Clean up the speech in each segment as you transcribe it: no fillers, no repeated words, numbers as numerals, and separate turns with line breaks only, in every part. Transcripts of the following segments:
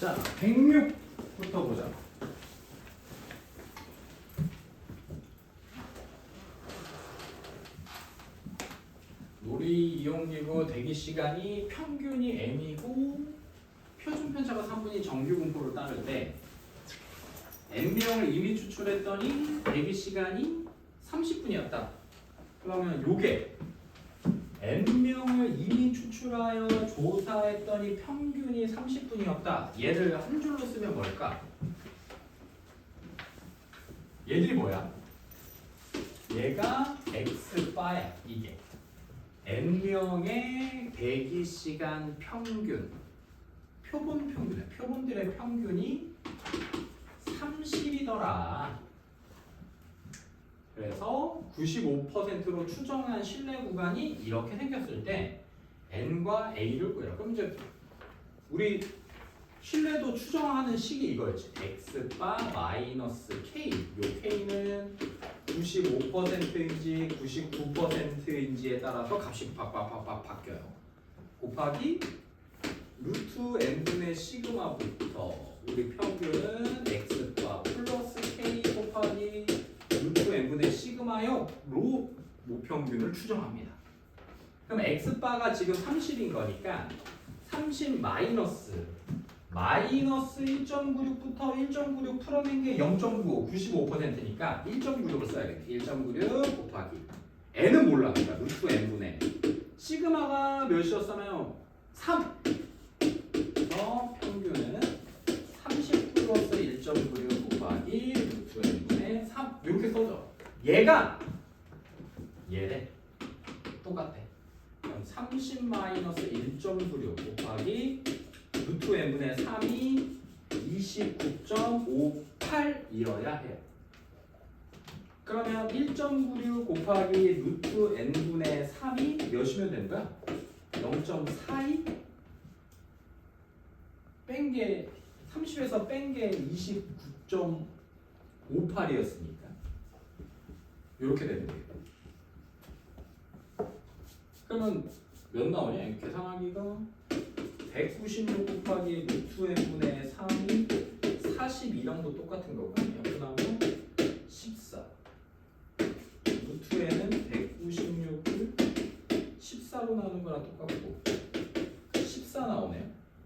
자, 106부터 보자. 놀이 이용기구 대기 시간이 평균이 n이고 표준 편차가 3분이 정규 분포를 따를 때 n명을 이미 추출했더니 대기 시간이 30분이었다. 그러면 요게 n명을 이미 추출하여 조사했더니 평균이 30분이었다. 얘를 한 줄로 쓰면 뭘까? 얘들이 뭐야? 얘가 x바야. 이게 n명의 대기시간 평균, 표본 평균이야. 표본들의 평균이 30이더라. 그래서 95%로 추정한 신뢰 구간이 이렇게 생겼을 때 n과 a를 구해라. 그럼 이제 우리 신뢰도 추정하는 식이 이거였지. x바 마이너스 k. 요 k는 95%인지 99%인지에 따라서 값이 바뀌어요. 곱하기 루트 n분의 시그마부터 우리 평균은 x바 플러스 k 곱하기 루트 n분의 시그마요 로 모평균을 추정합니다. 그럼 x바가 지금 30인 거니까 30 마이너스 1.96부터 1.96 풀어낸 게 0.95, 95%니까 1.96을 써야겠네. 1.96 곱하기 n은 몰라. 그러니까 루트 n분의 시그마가 몇이었으면 3. 그래서 평균은 30 플러스 1.96 곱하기 루트 n분의 3 이렇게 써줘. 얘래. 똑같아. 그럼 30 마이너스 1.96 곱하기 루트 n분의 3이 29.58이어야 해요. 그러면 1.96 곱하기 루트 n분의 3이 몇이면 되는 거야? 0.42? 뺀 게 30에서 뺀 게 29.58이었으니까 이렇게 되는 거예요. 그러면 몇 나오냐? 계산하기가 196 곱하기 루트 n분의 3이 42랑도 똑같은 거고 여기 나오면 14 루트 n은 196을 14로 나누는 거랑 똑같고 14 나오네요.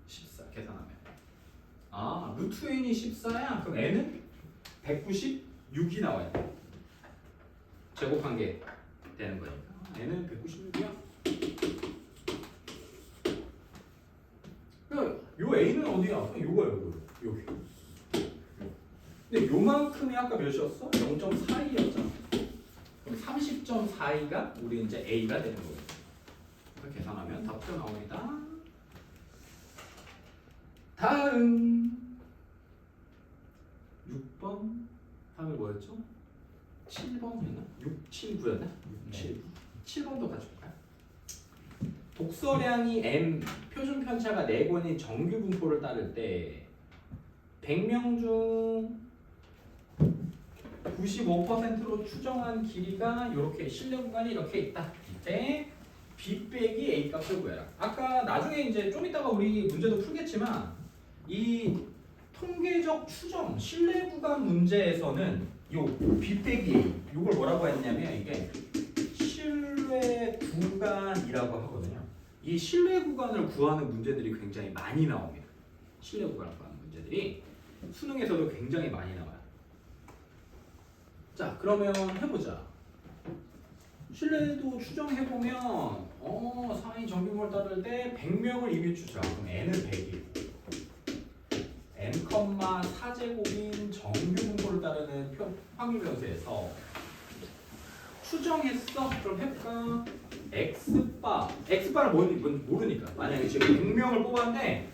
14 계산하면 루트 n이 14야. 그럼 n은 196이 나와요. 제곱한 게 되는 거니까 n은 196이야. 요 A는 어디야? 요거야, 여기. 근데 요만큼이 아까 몇이었어? 0.42였잖아. 그럼 30.42가 우리 이제 A가 되는 거예요. 그래서 계산하면 답도 나옵니다. 다음 6번 다음에 뭐였죠? 7번이었나? 6, 7, 9였나? 6, 7, 7번도 같이 볼까요? 독서량이 m 표준 편차가 4권인 정규 분포를 따를 때 100명 중 95%로 추정한 길이가 이렇게 신뢰 구간이 이렇게 있다. 이때 b 빼기 a 값을 구해라. 아까 나중에 이제 좀 이따가 우리 문제도 풀겠지만 이 통계적 추정 신뢰 구간 문제에서는 요 b 빼기 a 이걸 뭐라고 했냐면 이게 신뢰 구간이라고 하거든요. 이 신뢰 구간을 구하는 문제들이 굉장히 많이 나옵니다. 신뢰 구간을 구하는 문제들이 수능에서도 굉장히 많이 나와요. 자, 그러면 해보자. 신뢰도 추정해보면 상위 정규모를 따를 때 100명을 이미 추정. 그럼 n은 100이고 n, 4제곱인 정규 분포를 따르는 확률 변수에서 추정했어? 그럼 해볼까? x바를 모르니까 만약에 지금 100명을 뽑았는데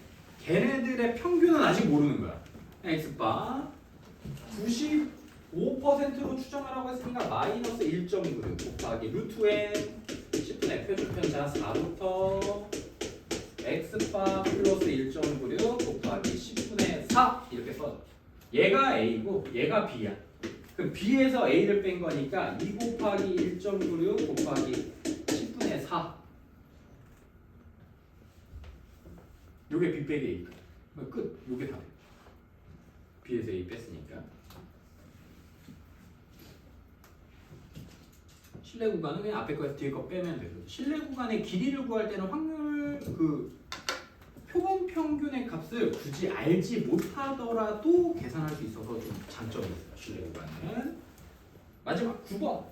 걔네들의 평균은 아직 모르는 거야. x바 95%로 추정하라고 했으니까 마이너스 1.96 곱하기 루트 n 10분의 표준 편차 4부터 x바 플러스 1.96 곱하기 10분의 4 이렇게 써줘. 얘가 a고 얘가 b야. 그럼 b에서 a를 뺀 거니까 2 곱하기 1.96 곱하기 10분의 4 요게 b 빼기 a. 끝. 요게 다 돼. B에서 A 뺐으니까. 실내 구간은 그냥 앞에 거에서 뒤에 거 빼면 되고, 실내 구간의 길이를 구할 때는 확률 표본 평균의 값을 굳이 알지 못하더라도 계산할 수 있어서 좀 장점이 있어요. 실내 구간은. 마지막 9번.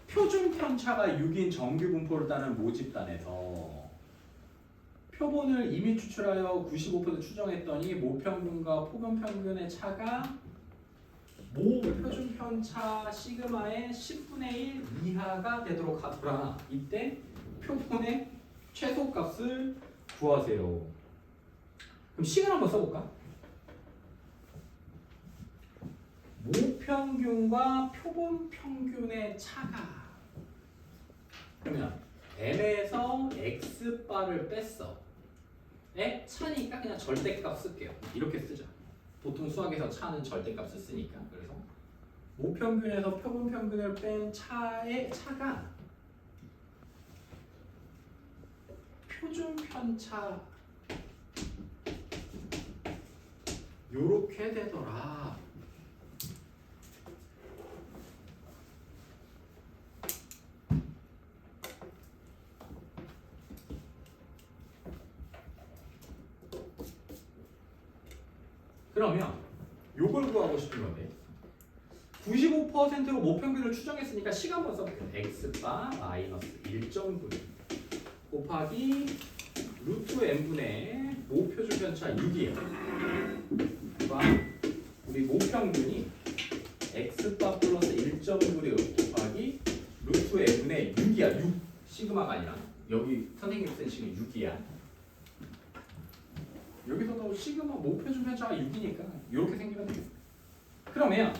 표준 편차가 6인 정규 분포를 따른 모집단에서 표본을 이미 추출하여 95% 추정했더니 모평균과 표본 평균의 차가 모 표준 편차 시그마의 10분의 1 이하가 되도록 하더라. 이때 표본의 최소값을 구하세요. 그럼 식을 한번 써볼까? 모평균과 표본 평균의 차가, 그러면 m에서 x바를 뺐어. 에? 차니까 그냥 절대값 쓸게요. 이렇게 쓰자. 보통 수학에서 차는 절대값을 쓰니까. 그래서 모평균에서 표본 평균을 뺀 차의 차가 표준 편차 요렇게 되더라. 그러면 요걸 구하고 싶은 건데 95%로 모평균을 추정했으니까 식 한번 써볼게요. x바 마이너스 1.9 곱하기 루트 n분의 모표준 편차 6이에요. 우리 모평균이 x바 플러스 1.96 곱하기 루트 n분의 6이야. 6 시그마가 아니라 여기 선생님 쓴 식은 6이야. 여기서도 시그마 모표준 편차가 6이니까 이렇게 생기면 돼요. 그러면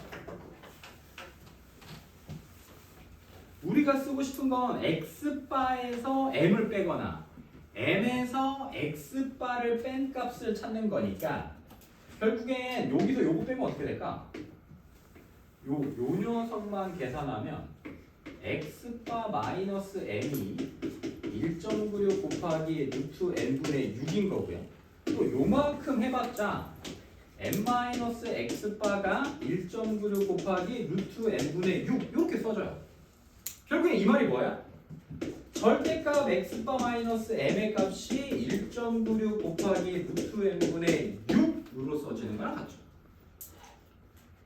우리가 쓰고 싶은 건 x바에서 m을 빼거나 m에서 x바를 뺀 값을 찾는 거니까 결국엔 여기서 요거 빼면 어떻게 될까? 요 녀석만 계산하면 x바 마이너스 m이 1.96 곱하기 루트 n분의 6인 거고요. 또 요만큼 해봤자 n-x바가 1.96 곱하기 루트 n분의 6 이렇게 써줘요. 결국에 이 말이 뭐야? 절대값 x바 마이너스 m의 값이 1.96 곱하기 루트 n분의 6으로 써지는 거랑 같죠.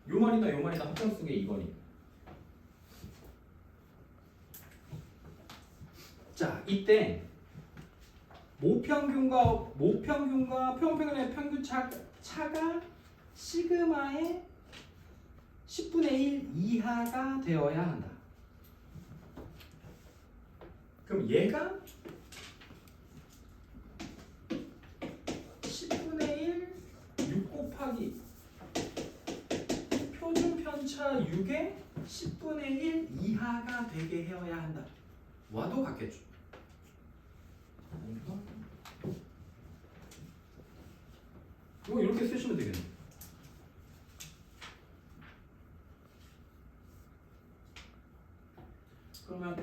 요 말이나 요 말이나 합쳐 쓴 게 이거니까. 자, 이때 모평균과 표본평균의 평균 차가 시그마의 10분의 1 이하가 되어야 한다. 그럼 얘가 10분의 1 6 곱하기 표준 편차 6의 10분의 1 이하가 되게 해야 한다. 와도 같겠죠. 이거 이렇게 쓰시면 되겠네. 그러면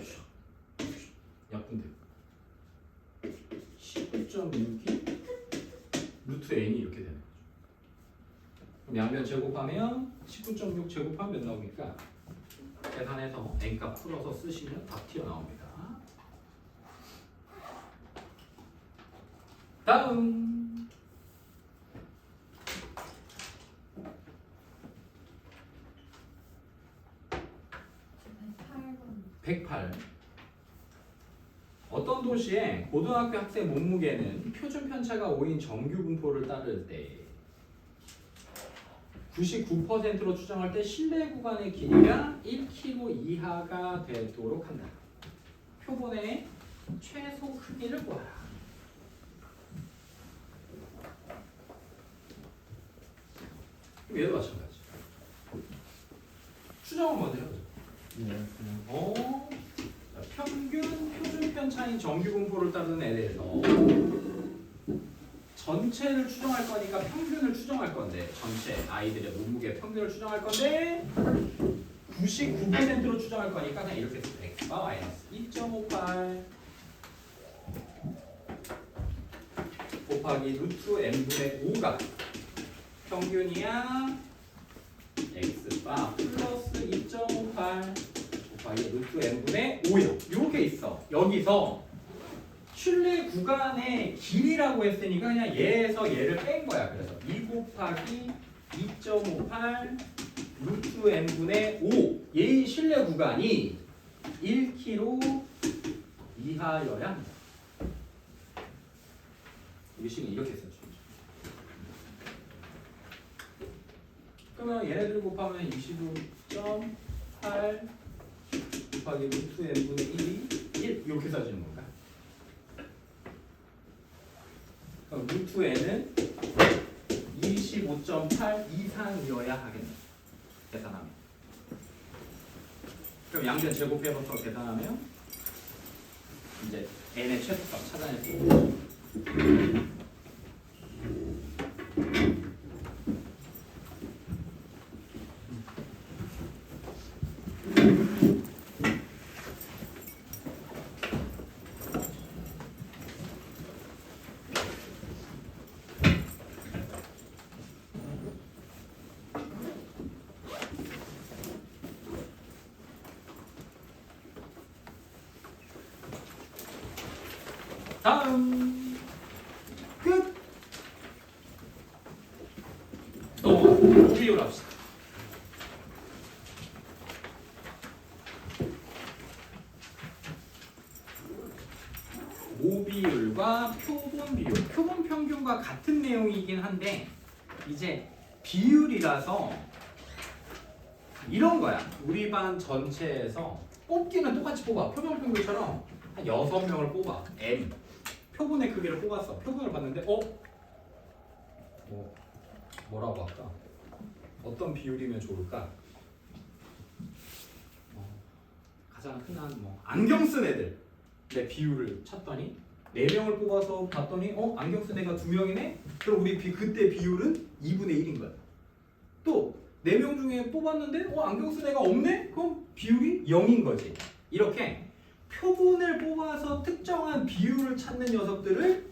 약분돼. 19.6이 루트 n이 이렇게 되는 거죠. 그럼 양변 제곱하면 19.6 제곱하면 몇 나오니까 계산해서 n값 풀어서 쓰시면 답 튀어나옵니다. 다음 108. 어떤 도시의 고등학교 학생 몸무게는 표준 편차가 5인 정규 분포를 따를 때 99%로 추정할 때 실내 구간의 길이가 1km 이하가 되도록 한다. 표본의 최소 크기를 구하라. 얘도 마찬가지. 추정을 먼저 해보자. 표준 편차인 정규 분포를 따르는 애에 대해서 전체를 추정할 거니까 평균을 추정할 건데, 전체 아이들의 몸무게 평균을 추정할 건데 99%로 추정할 거니까 그냥 이렇게 쓰면 x가 마이너스 2.58 곱하기 루트 n분의 5가 평균이야. x바 플러스 2.58 곱하기 루트 n분의 5야. 이렇게 있어. 여기서 신뢰 구간의 길이라고 했으니까 그냥 얘에서 얘를 뺀 거야. 그래서 2 곱하기 2.58 루트 n분의 5. 얘의 신뢰 구간이 1km 이하여야 합니다. 이게 식은 이렇게 썼죠. 그러면 얘네들 곱하면 25.8 곱하기 루트 n분의 1이 1 이렇게 써지는 건가? 그럼 루트 n은 25.8 이상이어야 하겠네. 계산하면. 그럼 양변 제곱해서 계산하면 이제 n의 최소값 찾아낼 수 있겠죠. 다음 끝. 또 비율 합시다. 모비율과 표본 비율. 표본 평균과 같은 내용이긴 한데 이제 비율이라서 이런 거야. 우리 반 전체에서 뽑기는 똑같이 뽑아. 표본 평균처럼 한 6명을 뽑아. N. 표본의 크기를 뽑았어. 표본을 봤는데 뭐라고 할까? 어떤 비율이면 좋을까? 가장 흔한 안경 쓴 애들 내 비율을 찾더니 4명을 뽑아서 봤더니 안경 쓴 애가 2명이네? 그럼 우리 그때 비율은 2분의 1인 거야. 또 4명 중에 뽑았는데 안경 쓴 애가 없네? 그럼 비율이 0인 거지. 이렇게 표본을 뽑아서 특정한 비율을 찾는 녀석들을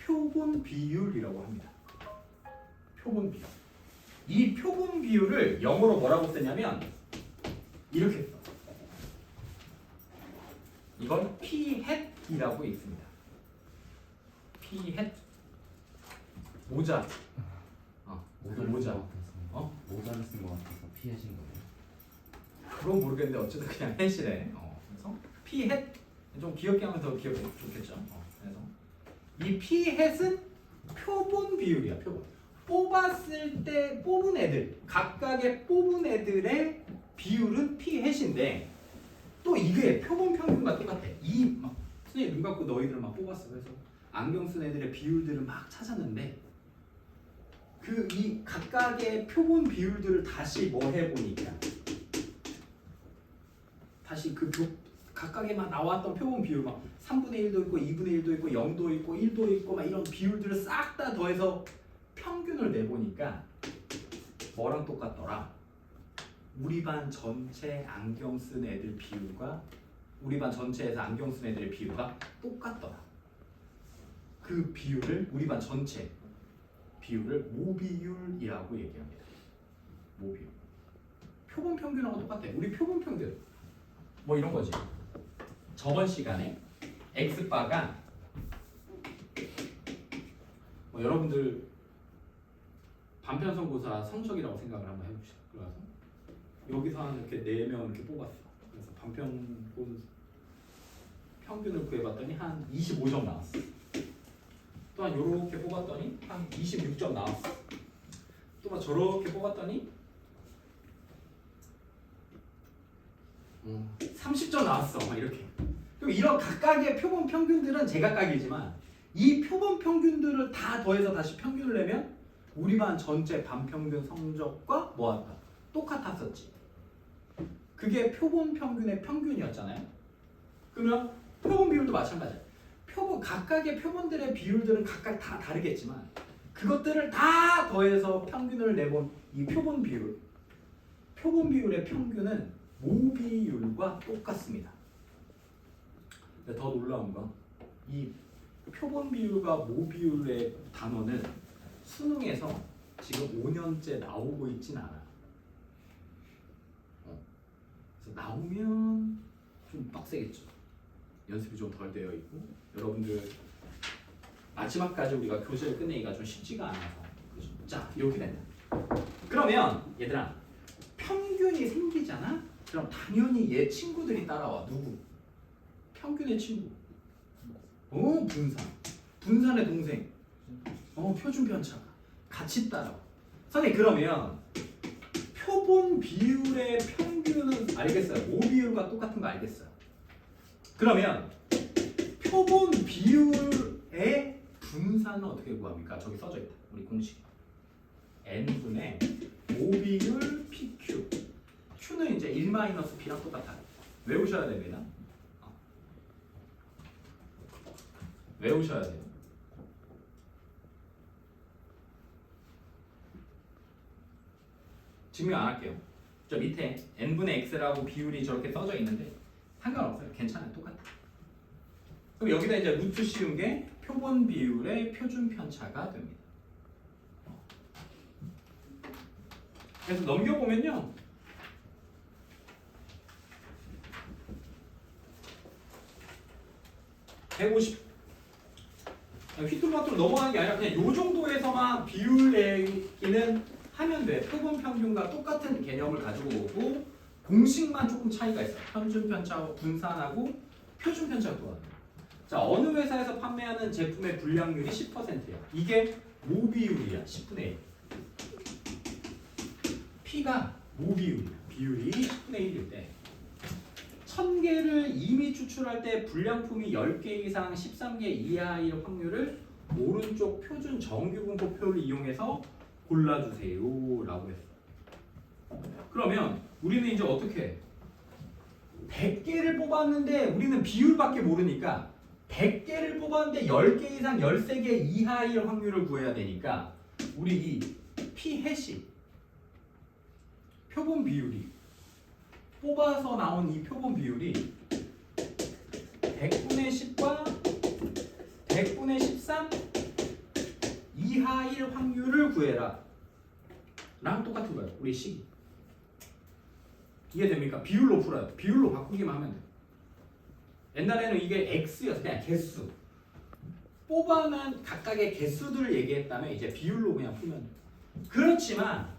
표본 비율이라고 합니다. 표본 비율. 이 표본 비율을 영어로 뭐라고 쓰냐면 이렇게 써. 이건 p-햇이라고 있습니다. p-햇. 모자. 모자.
모자를 쓴 것 같아서 피하신 거예요.
그건 모르겠는데 어쨌든 그냥 햇이래. 그래서 p-햇 좀 귀엽게 하면 더 귀엽게 좋겠죠. 그래서 이 p-햇은 표본 비율이야. 표본. 뽑았을 때 뽑은 애들, 각각의 뽑은 애들의 비율은 p-햇인데 또 이게 표본 평균과 똑같아. 선생님 눈 감고 너희들 막 뽑았어. 그래서 안경 쓴 애들의 비율들을 막 찾았는데 이 각각의 표본 비율들을 다시 해보니까 다시 각각에 막 나왔던 표본 비율 막 3분의 1도 있고 2분의 1도 있고 0도 있고 1도 있고 막 이런 비율들을 싹 다 더해서 평균을 내보니까 뭐랑 똑같더라? 우리 반 전체 안경 쓴 애들 비율과 우리 반 전체에서 안경 쓴 애들의 비율과 똑같더라. 그 비율을 우리 반 전체 비율을 모비율이라고 얘기합니다. 모비율. 표본 평균하고 똑같아. 우리 표본 평균 이런 거지. 저번 시간에 x바가 여러분들 반편성고사 성적이라고 생각을 한번 해봅시다. 그래서 여기서 한 이렇게 4명 이렇게 뽑았어. 그래서 반편고사 평균을 구해봤더니 한 25점 나왔어. 또한 요렇게 뽑았더니 한 26점 나왔어. 또 막 저렇게 뽑았더니 30점 나왔어. 막 이렇게. 그럼 이런 각각의 표본 평균들은 제각각이지만 이 표본 평균들을 다 더해서 다시 평균을 내면 우리 반 전체 반평균 성적과 뭐한다? 똑같았었지. 그게 표본 평균의 평균이었잖아요. 그러면 표본 비율도 마찬가지야. 각각의 표본들의 비율들은 각각 다 다르겠지만 그것들을 다 더해서 평균을 내본 이 표본 비율의 평균은 모비율과 똑같습니다. 근데 더 놀라운 건 이 표본 비율과 모 비율의 단어는 수능에서 지금 5년째 나오고 있진 않아. 그래서 나오면 좀 빡세겠죠. 연습이 좀 덜 되어 있고 여러분들 마지막까지 우리가 교재를 끝내기가 좀 쉽지가 않아서. 그죠? 자, 이렇게 된다. 그러면 얘들아 평균이 생기잖아? 그럼 당연히 얘 친구들이 따라와. 누구? 평균의 친구. 분산. 분산의 동생. 표준 편차가 같이 따라와. 선생님 그러면 표본 비율의 평균은 알겠어요. 모 비율과 똑같은 거 알겠어요. 그러면 표본 비율의 분산은 어떻게 구합니까? 저기 써져 있다. 우리 공식. n분의 모 비율 pq. q는 이제 1-b랑 똑같아요. 외우셔야 됩니다. 외우셔야 돼요. 증명 안 할게요. 저 밑에 n분의 x라고 비율이 저렇게 써져 있는데 상관없어요. 괜찮아요. 똑같아. 그럼 여기다 이제 루트 씌운 게 표본 비율의 표준 편차가 됩니다. 그래서 넘겨보면요. 휘뚜루마뚜루 넘어가는 게 아니라 그냥 요 정도에서만 비율 내기는 하면 돼. 표본 평균과 똑같은 개념을 가지고 오고 공식만 조금 차이가 있어. 평균 편차하고 분산하고 표준 편차가 또 자, 어느 회사에서 판매하는 제품의 불량률이 10%야. 이게 모 비율이야. 10분의 1. P가 모 비율이야. 비율이 10분의 1일 때 1000개를 이미 추출할 때 불량품이 10개 이상 13개 이하일 확률을 오른쪽 표준 정규분포표를 이용해서 골라주세요 라고 했어. 그러면 우리는 이제 어떻게 해? 100개를 뽑았는데 우리는 비율밖에 모르니까 100개를 뽑았는데 10개 이상 13개 이하일 확률을 구해야 되니까 우리 이 P 해시 표본 비율이 뽑아서 나온 이 표본 비율이 100분의 10과 100분의 13 이하일 확률을 구해라 랑 똑같은 거예요. 우리 식이 이해됩니까? 비율로 풀어요. 비율로 바꾸기만 하면 돼요. 옛날에는 이게 x였어. 그냥 개수 뽑아낸 각각의 개수들을 얘기했다면 이제 비율로 그냥 풀면 돼요. 그렇지만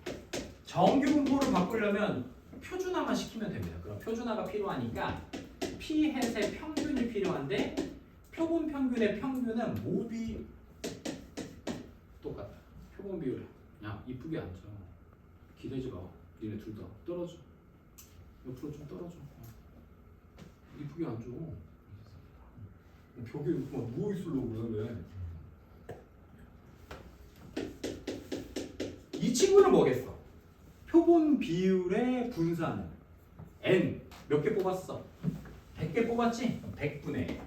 정규분포를 바꾸려면 표준화만 시키면 됩니다. 그럼 표준화가 필요하니까 P 햇의 평균이 필요한데 표본 평균의 평균은 모비 똑같다. 표본 비율. 야 이쁘게 앉아. 기대지 마. 니네 둘 다 떨어져. 옆으로 좀 떨어져. 이쁘게 앉아. 벽에 막 누워 있으려고 그래 왜? 이 친구는 뭐겠어? 표본 비율의 분산은 n 몇 개 뽑았어? 100개 뽑았지? 100분의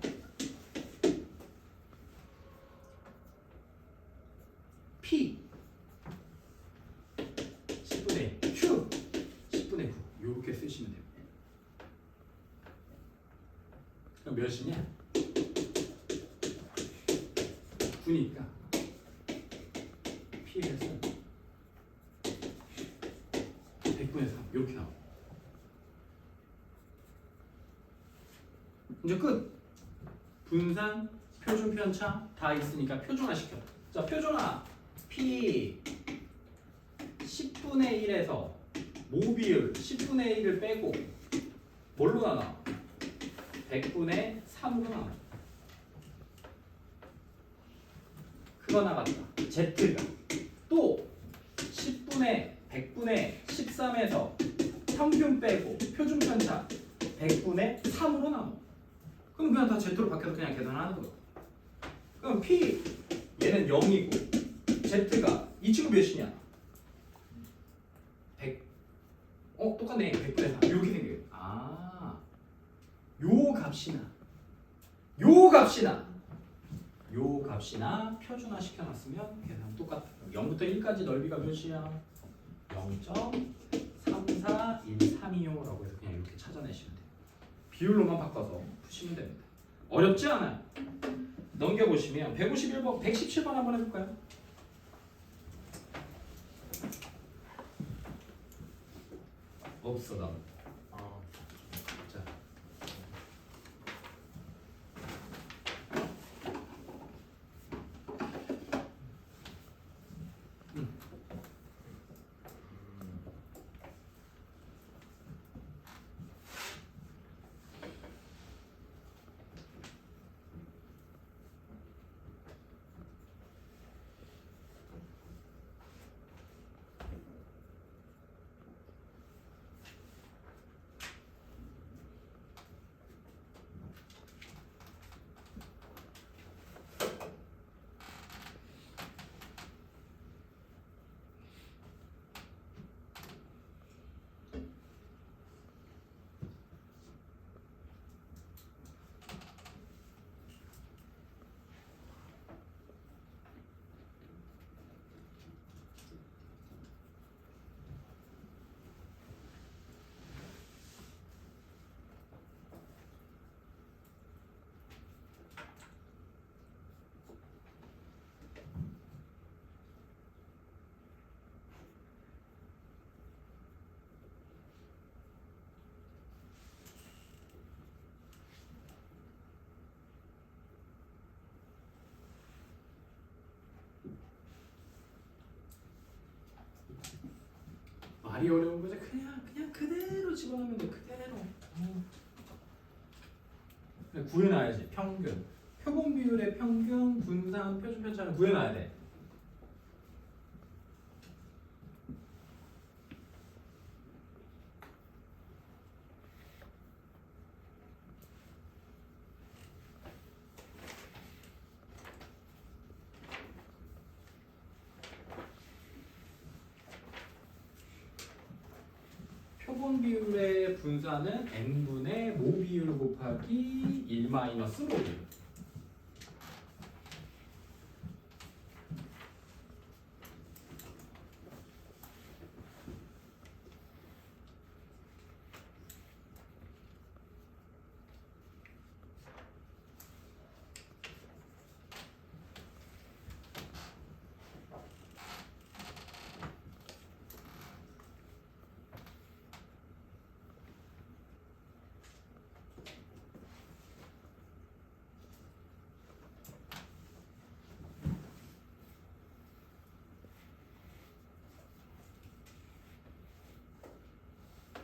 p 10분의 q 10분의 9 이렇게 쓰시면 돼요. 그럼 몇이냐? 9니까 p에서 100분의 3 이렇게 나와. 이제 끝. 분산, 표준 편차 다 있으니까 표준화 시켜. 자, 표준화 p 10분의 1에서 모비율 10분의 1을 빼고 뭘로 나눠? 100분의 3으로 나눠. 그거 나갔다. Z가 또 10분의 100분의 13에서 평균 빼고 표준 편차 100분의 3으로 나눠. 그럼 그냥 다 Z로 바뀌어서 그냥 계산하는 거야. 그럼 P 얘는 0이고 Z가 이 친구 몇이냐? 100. 똑같네. 100분의 3 이렇게 생겨요. 요 값이나 표준화 시켜놨으면 계산 똑같아. 0부터 1까지 넓이가 몇이야? 0.34132라고 해서 그냥 이렇게 찾아내시면 돼요. 비율로만 바꿔서 푸시면 됩니다. 어렵지 않아요. 넘겨보시면 151번, 117번 한번 해볼까요? 없어 나. 자. 말이 어려운 거지. 그냥 그대로 집어넣으면 돼. 그대로. 구해놔야지. 평균. 표본 비율의 평균, 분산, 표준 편차를 구해놔야 돼. 표본 비율의 분산은 n분의 모 비율 곱하기 1 마이너스 모 비율.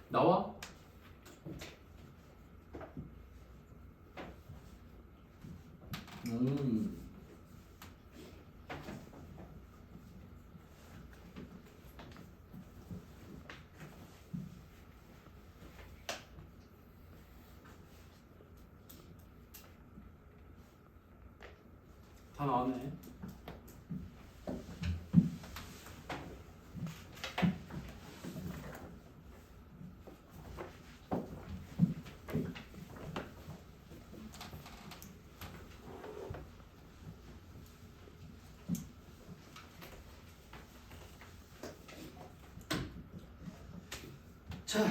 나와? 다 나왔네. 자,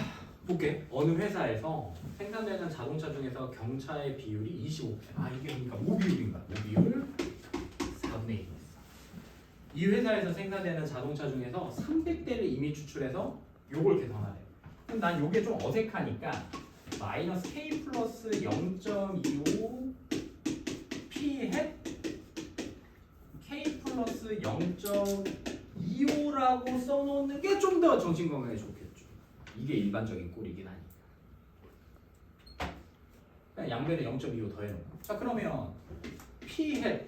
볼게. 어느 회사에서 생산되는 자동차 중에서 경차의 비율이 25%. 아, 이게 그러니까 모 비율인가? 모 비율 4분의 1이었어. 이 회사에서 생산되는 자동차 중에서 300대를 이미 추출해서 요걸 계산하래. 그럼 난 요게 좀 어색하니까 마이너스 K 플러스 0.25 P 햇 K 플러스 0.25라고 써놓는 게 좀 더 정신건강에 좋겠죠. 이게 일반적인 꼴이긴 하니까. 그냥 양변에 0.25 더해놓은 거. 자, 그러면 P 햇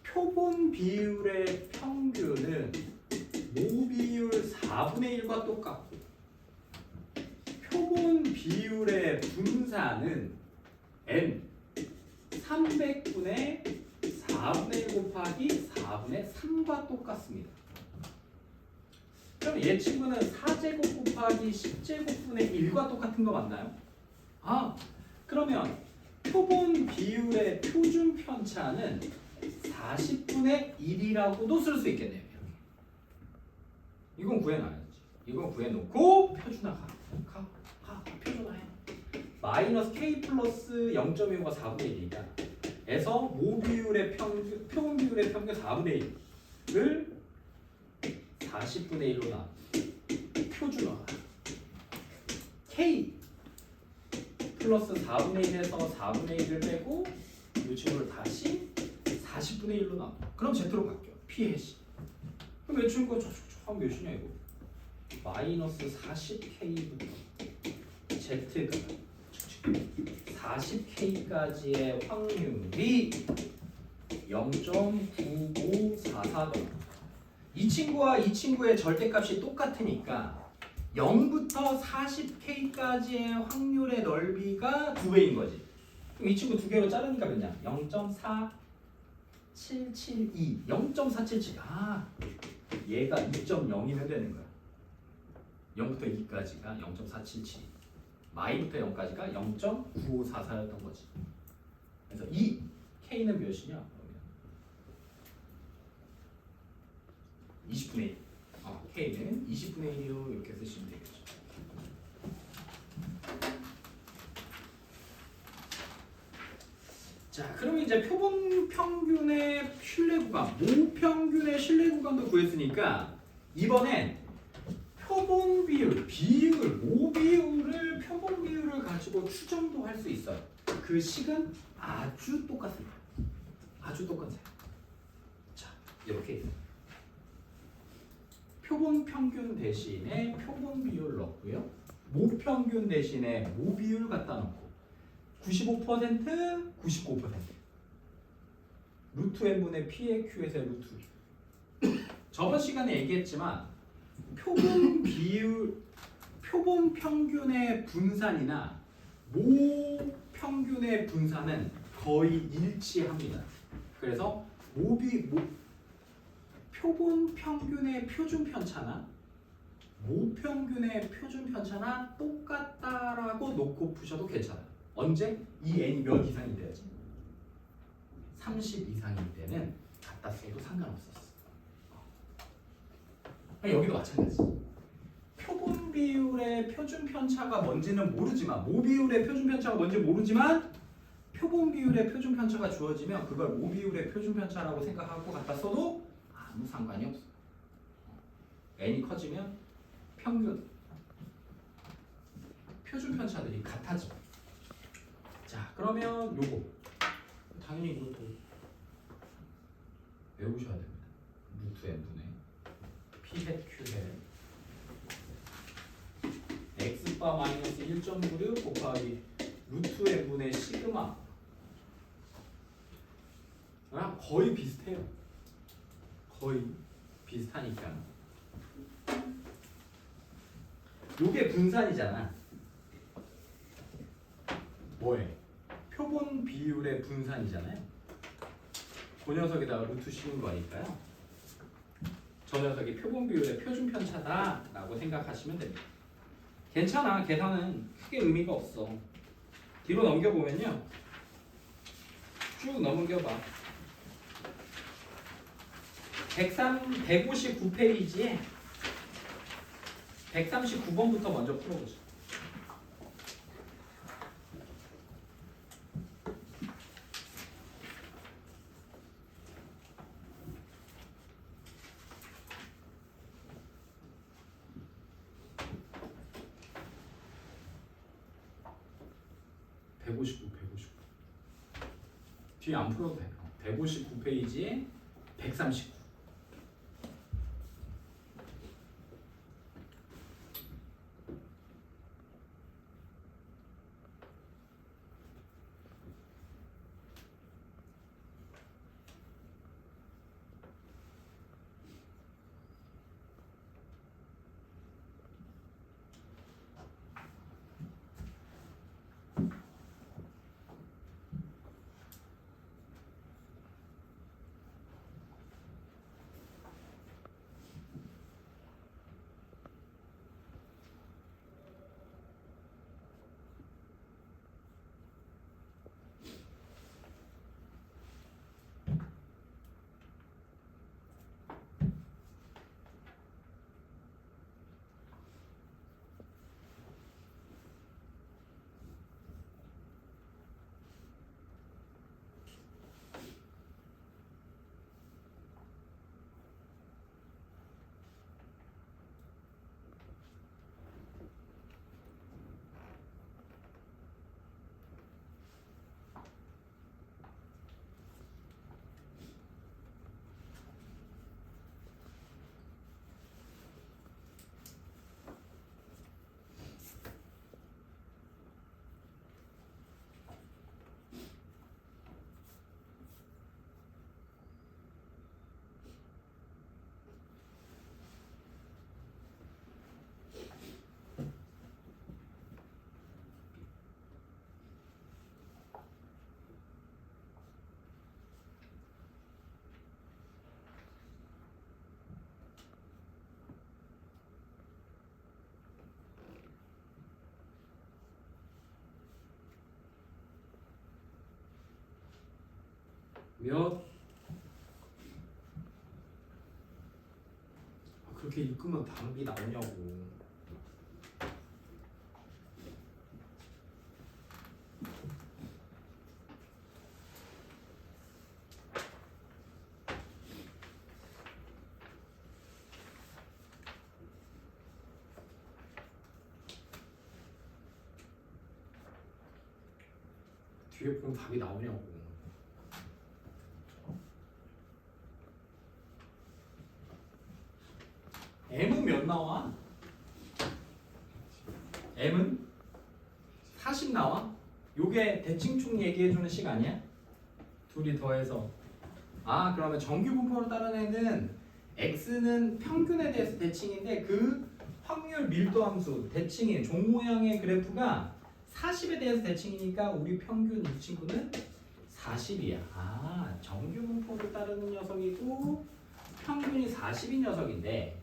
표본 비율의 평균은 모 비율 4분의 1과 똑같고 표본 비율의 분산은 n 300분의 4분의 1 곱하기 4분의 3과 똑같습니다. 그럼 얘 친구는 4제곱 곱하기 10제곱분의 1과 똑같은 거 맞나요? 아, 그러면 표본 비율의 표준 편차는 40분의 1이라고도 쓸 수 있겠네요. 이건 구해놔야지. 이건 구해놓고 표준화 가. 표준화해. 마이너스 k 플러스 0.25가 4분의 1이니까 에서 모 비율의 평균, 표본 비율의 평균 4분의 1을 40분의 1로 나 표준화 k 플러스 4분의 1에서 4분의 1을 빼고 이 친구를 다시 40분의 1로 나 그럼 Z로 바뀌어 p 해시 그럼 몇 친구가 한 몇이냐 이거 마이너스 40k부터 Z가 40k까지의 확률이 0.9544도. 이 친구와 이 친구의 절대값이 똑같으니까 0부터 40k까지의 확률의 넓이가 2배인 거지. 그럼 이 친구 두 개로 자르니까 몇냐? 0.4772. 0.477. 아, 얘가 2.0이면 되는 거야. 0부터 2까지가 0.477. 마이부터 0까지가 0.9544였던 거지. 그래서 이 K는 몇이냐? 그러면 20분의 1. K는 20분의 1이요. 이렇게 쓰시면 되겠죠. 자, 그러면 이제 표본 평균의 신뢰 구간, 모 평균의 신뢰 구간도 구했으니까 이번엔 표본 비율, 모 비율을 표본 비율을 가지고 추정도 할 수 있어요. 그 식은 아주 똑같습니다. 아주 똑같아요. 자, 이렇게 있어요. 표본 평균 대신에 표본 비율 넣고요. 모 평균 대신에 모 비율 갖다 놓고 95%, 99%. 루트 n분의 p의 q에서 루트. 저번 시간에 얘기했지만 표본 비율, 표본 평균의 분산이나 모 평균의 분산은 거의 일치합니다. 그래서 표본 평균의 표준 편차나 모 평균의 표준 편차나 똑같다라고 놓고 푸셔도 괜찮아요. 언제? 이 n이 몇 이상이 돼야지? 30 이상일 때는 갖다 써도 상관없었어. 여기도 마찬가지. 표본 비율의 표준 편차가 뭔지는 모르지만 모 비율의 표준 편차가 뭔지 모르지만 표본 비율의 표준 편차가 주어지면 그걸 모 비율의 표준 편차라고 생각하고 갖다 써도 아무 상관이 없어. n이 커지면 평균 표준 편차들이 같아져. 자, 그러면 요거 당연히 이것도 외우셔야 됩니다. 루트 n분의 p hat q hat x바 마이너스 1.96 곱하기 루트 n분의 시그마. 거의 비슷해요. 거의 비슷하니까. 요게 분산이잖아. 뭐해? 표본 비율의 분산이잖아요. 그 녀석에다가 루트 씌운 거니까요. 저 녀석이 표본 비율의 표준 편차다라고 생각하시면 됩니다. 괜찮아. 계산은 크게 의미가 없어. 뒤로 넘겨보면요. 쭉 넘겨봐. 159페이지에 139번부터 먼저 풀어보자. 뒤에 안 풀어도 돼. 159페이지에 139. 몇 그렇게 읽으면 답이 나오냐고. 뒤에 보면 답이 나오냐고. m은 몇 나와? m은 40 나와? 요게 대칭축 얘기해주는 시간이야? 둘이 더해서 그러면 정규 분포로 따른 애는 x는 평균에 대해서 대칭인데 그 확률 밀도 함수 대칭의 종 모양의 그래프가 40에 대해서 대칭이니까 우리 평균 이 친구는 40이야. 정규 분포를 따르는 녀석이고 평균이 40인 녀석인데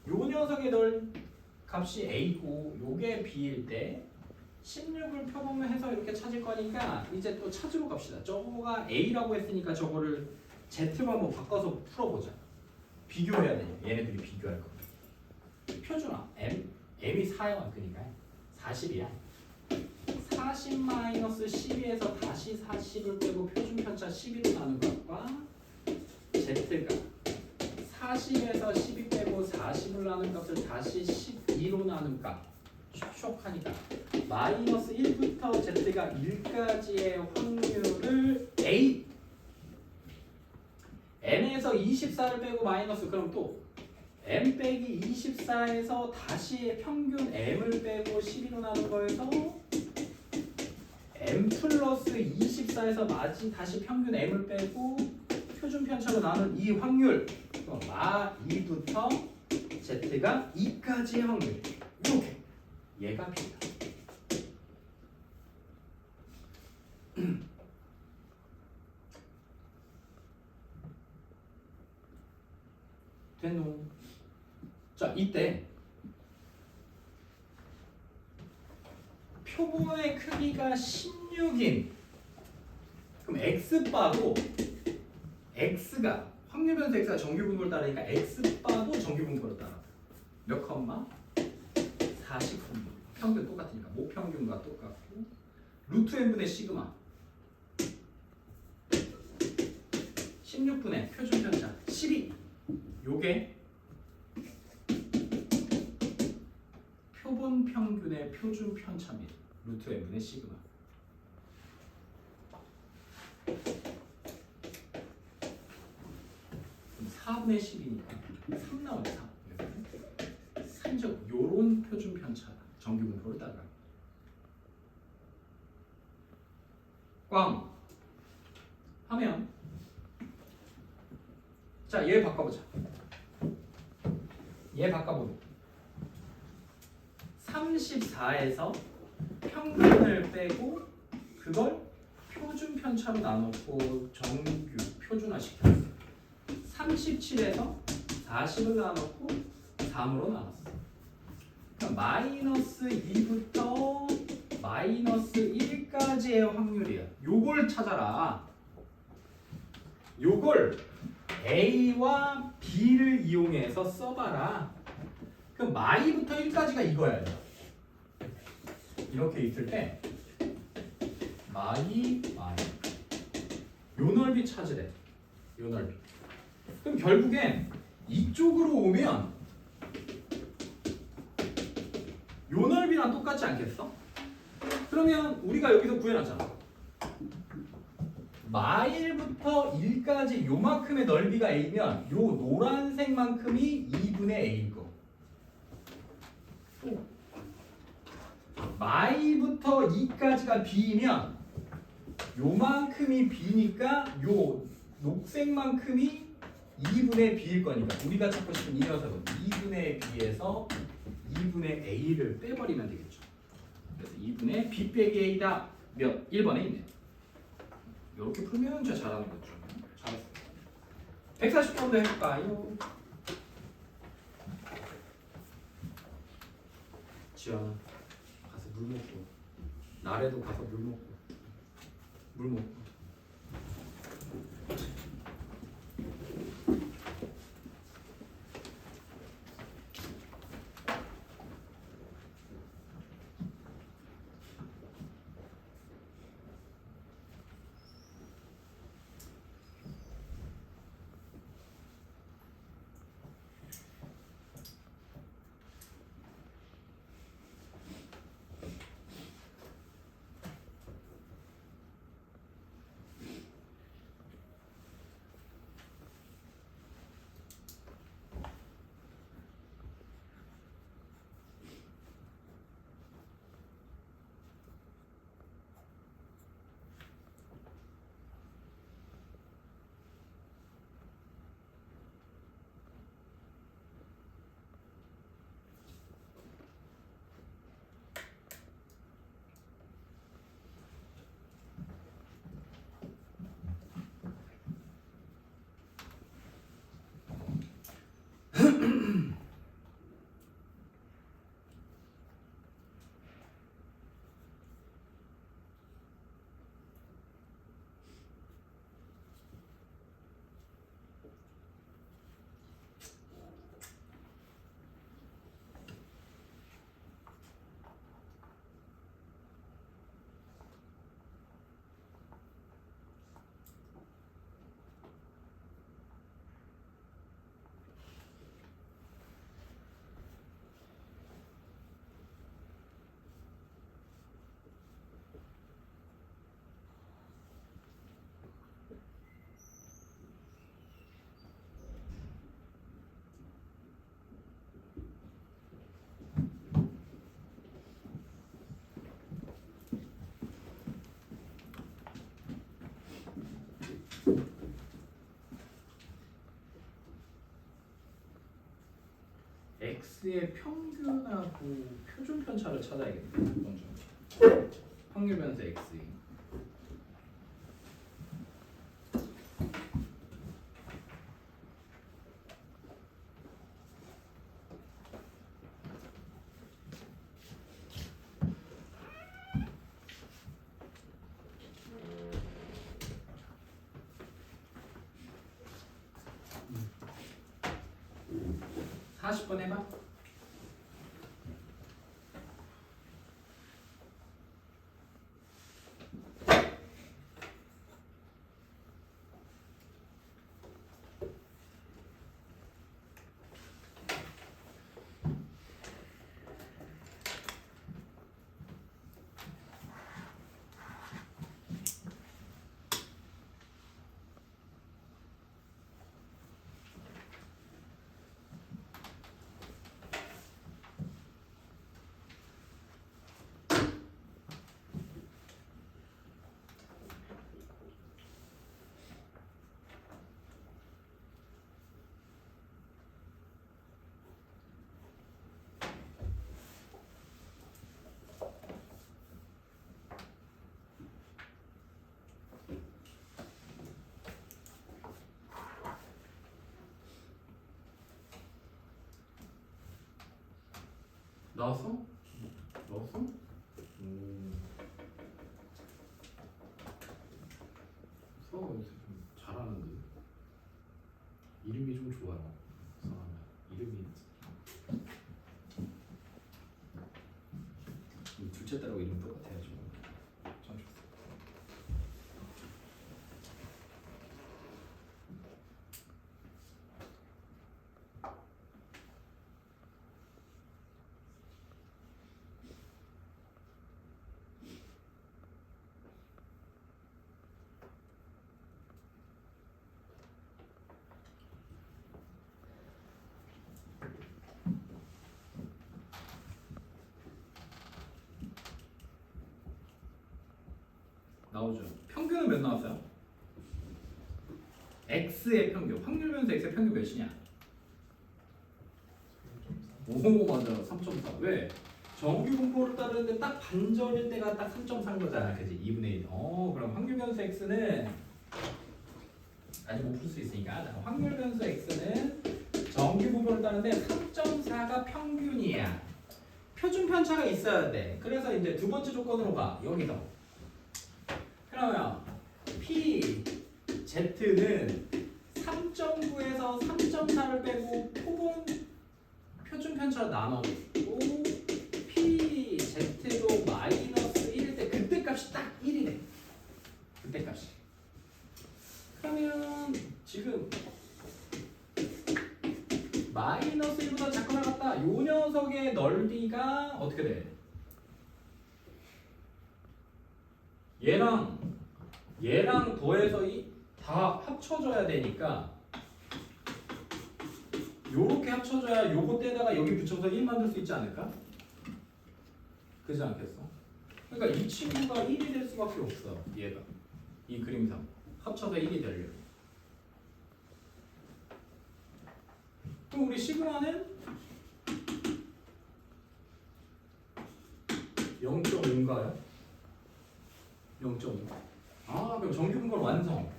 요 녀석의 값이 a고 요게 b일 때 16을 표범해서 이렇게 찾을 거니까 이제 또 찾으러 갑시다. 저거가 a라고 했으니까 저거를 z로 한번 바꿔서 풀어보자. 비교해야 돼. 얘네들이 비교할 거. 표준화 m이 4야. 그러니까 40이야. 40 마이너스 12에서 다시 40을 빼고 표준 편차 12로 나눈 것과 z가 40에서 12 빼고 40을 나눈 값을 다시 12로 나눈 값 쇽하니까 마이너스 1부터 z가 1까지의 확률을 a m에서 24를 빼고 마이너스 그럼 또 m 빼기 24에서 다시 평균 m을 빼고 12로 나눈 거에서 m 플러스 24에서 다시 평균 m을 빼고 표준 편차로 나눈 이 확률 마 2부터 z가 2까지의 확률 이렇게 얘가 b다. 됐노? 자 이때 표본의 크기가 16인 그럼 x바도 x가 확률 변수 x가 정규 분포를 따르니까 x바도 정규 분포를 따라. 몇 컴마? 40 컴마. 평균 똑같으니까 모평균과 똑같고 루트 n분의 시그마 16분의 표준 편차 12 요게 표본 평균의 표준 편차입니다. 루트 n분의 시그마. 그럼 4분의 10이니까 3 나오죠. 3. 3적 요런 표준 편차다. 정규 분포를 따라. 꽝 하면 자, 얘 바꿔보자. 얘 바꿔보면 34에서 평균을 빼고 그걸 표준 편차로 나눴고 정규 표준화시켰어. 37에서 40을 나눴고 3으로 나눴어. 그럼 마이너스 2부터 마이너스 1까지의 확률이야. 요걸 찾아라. 요걸 A와 B를 이용해서 써봐라. 그럼 마이부터 1까지가 이거야. 이렇게 있을 때 마이 요 넓이 찾으래. 요 넓이. 그럼 결국엔 이쪽으로 오면 요 넓이랑 똑같지 않겠어? 그러면 우리가 여기서 구해놨잖아. 마일부터 1까지 요만큼의 넓이가 A면 요 노란색만큼이 2분의 A일 거. 마일부터 2까지가 B이면 요만큼이 B니까 요 녹색만큼이 2분의 B일 거니까 우리가 찾고 싶은 이 녀석은 2분의 B에서 2분의 A를 빼버리면 되겠죠. 그래서 2분의 B 빼기 A다. 몇? 1번에 있네요. 이렇게 풀면 진짜 잘하는 거죠. 잘했어. 140번도 해볼까요? 지연아 가서 물 먹고 나래도 가서 물 먹고 x의 평균하고 표준 편차를 찾아야겠네. 먼저 확률 변수 x. 음. 40번 해봐. 나왔어? 나왔어? 수학 연습 좀 잘하는데 이름이 좀 좋아요. 이상하네. 이름이 둘째 딸하고 이름 똑같아야죠. 참 좋다. 나오죠. 평균은 몇 나왔어요? x의 평균. 확률 변수 x의 평균 몇이냐? 오 맞아. 3.4. 왜? 정규 분포를 따르는데 딱 반절일 때가 딱 3.4인 거잖아. 그지? 2분의 1. 그럼 확률 변수 x는 아직 못 풀 수 있으니까. 자, 확률 변수 x는 정규 분포를 따르는데 3.4가 평균이야. 표준 편차가 있어야 돼. 그래서 이제 두 번째 조건으로 가. 여기서. 그러면 P, Z는 3.9에서 3.4를 빼고 폭은 표준 편차로 나눠주고 P, Z도 마이너스 1일 때 그때 값이 딱 1이래. 그때 값이. 그러면 지금 마이너스 1보다 작거나 같다. 요 녀석의 넓이가 어떻게 돼? 얘랑 더해서 다 합쳐져야 되니까 요렇게 합쳐져야 요거 떼다가 여기 붙여서 1 만들 수 있지 않을까? 그렇지 않겠어? 그러니까 이 친구가 1이 될 수밖에 없어. 얘가 이 그림상 합쳐서 1이 되려면. 그럼 우리 시그마는 0.5인가요? 0.5. 그럼 정규 분포 완성.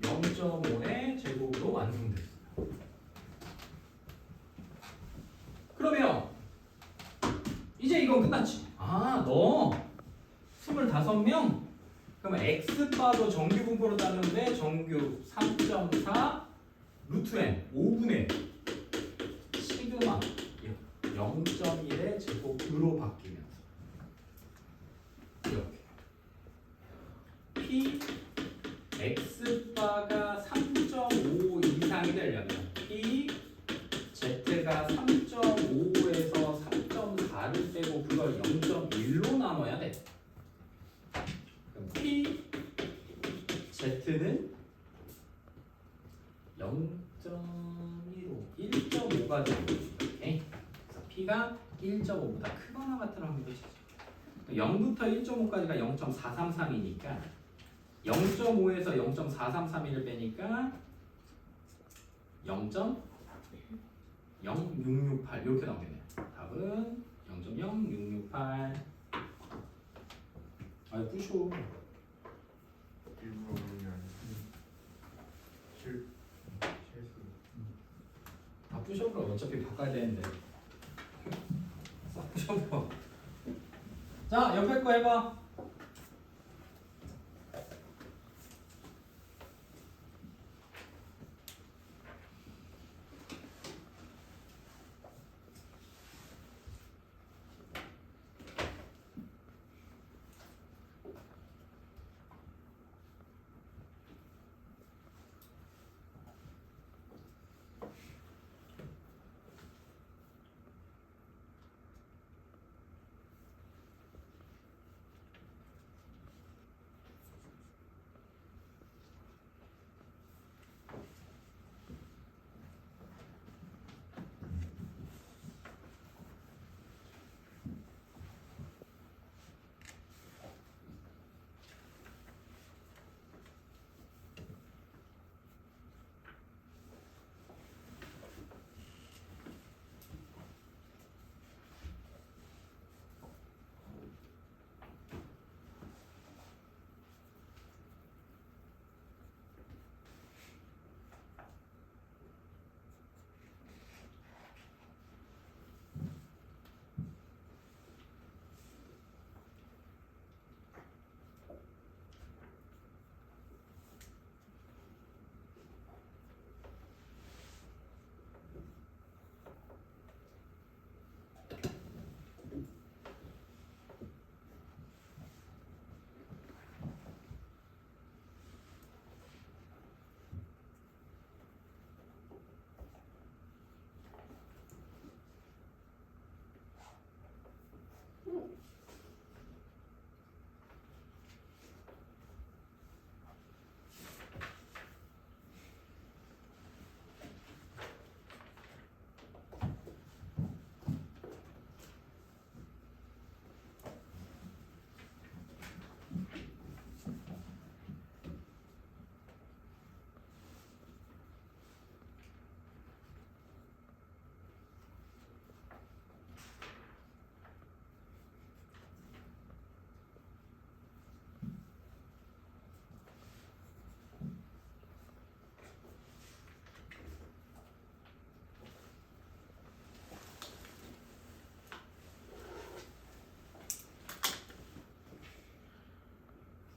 0.5의 제곱으로 완성됐어요. 그러면 이제 이건 끝났지. 너 25명? 그러면 x바도 정규 분포로 따르는데 정규 3.4 루트 n 5분의 시그마 0.1의 제곱으로 바뀌면서 이렇게 P x바가 3.5 이상이 되려면 P z가 3.5에서 3.4를 빼고 그걸 0.1로 나눠야 돼. 그럼 P z는 0.15 1.5가 되는 이렇게. 그래서 P가 1.5보다 크거나 같은 확률이 있어. 0부터 1.5까지가 0.433이니까 0.5에서 0.4331을 빼니까 0.0668 이렇게 나오겠네요. 답은 0.0668. 아, 부셔.
일부러 그런 게 아니고 실수.
다 부셔버려. 어차피 바꿔야 되는데. 싹 부셔버려. 자, 옆에 거 해봐.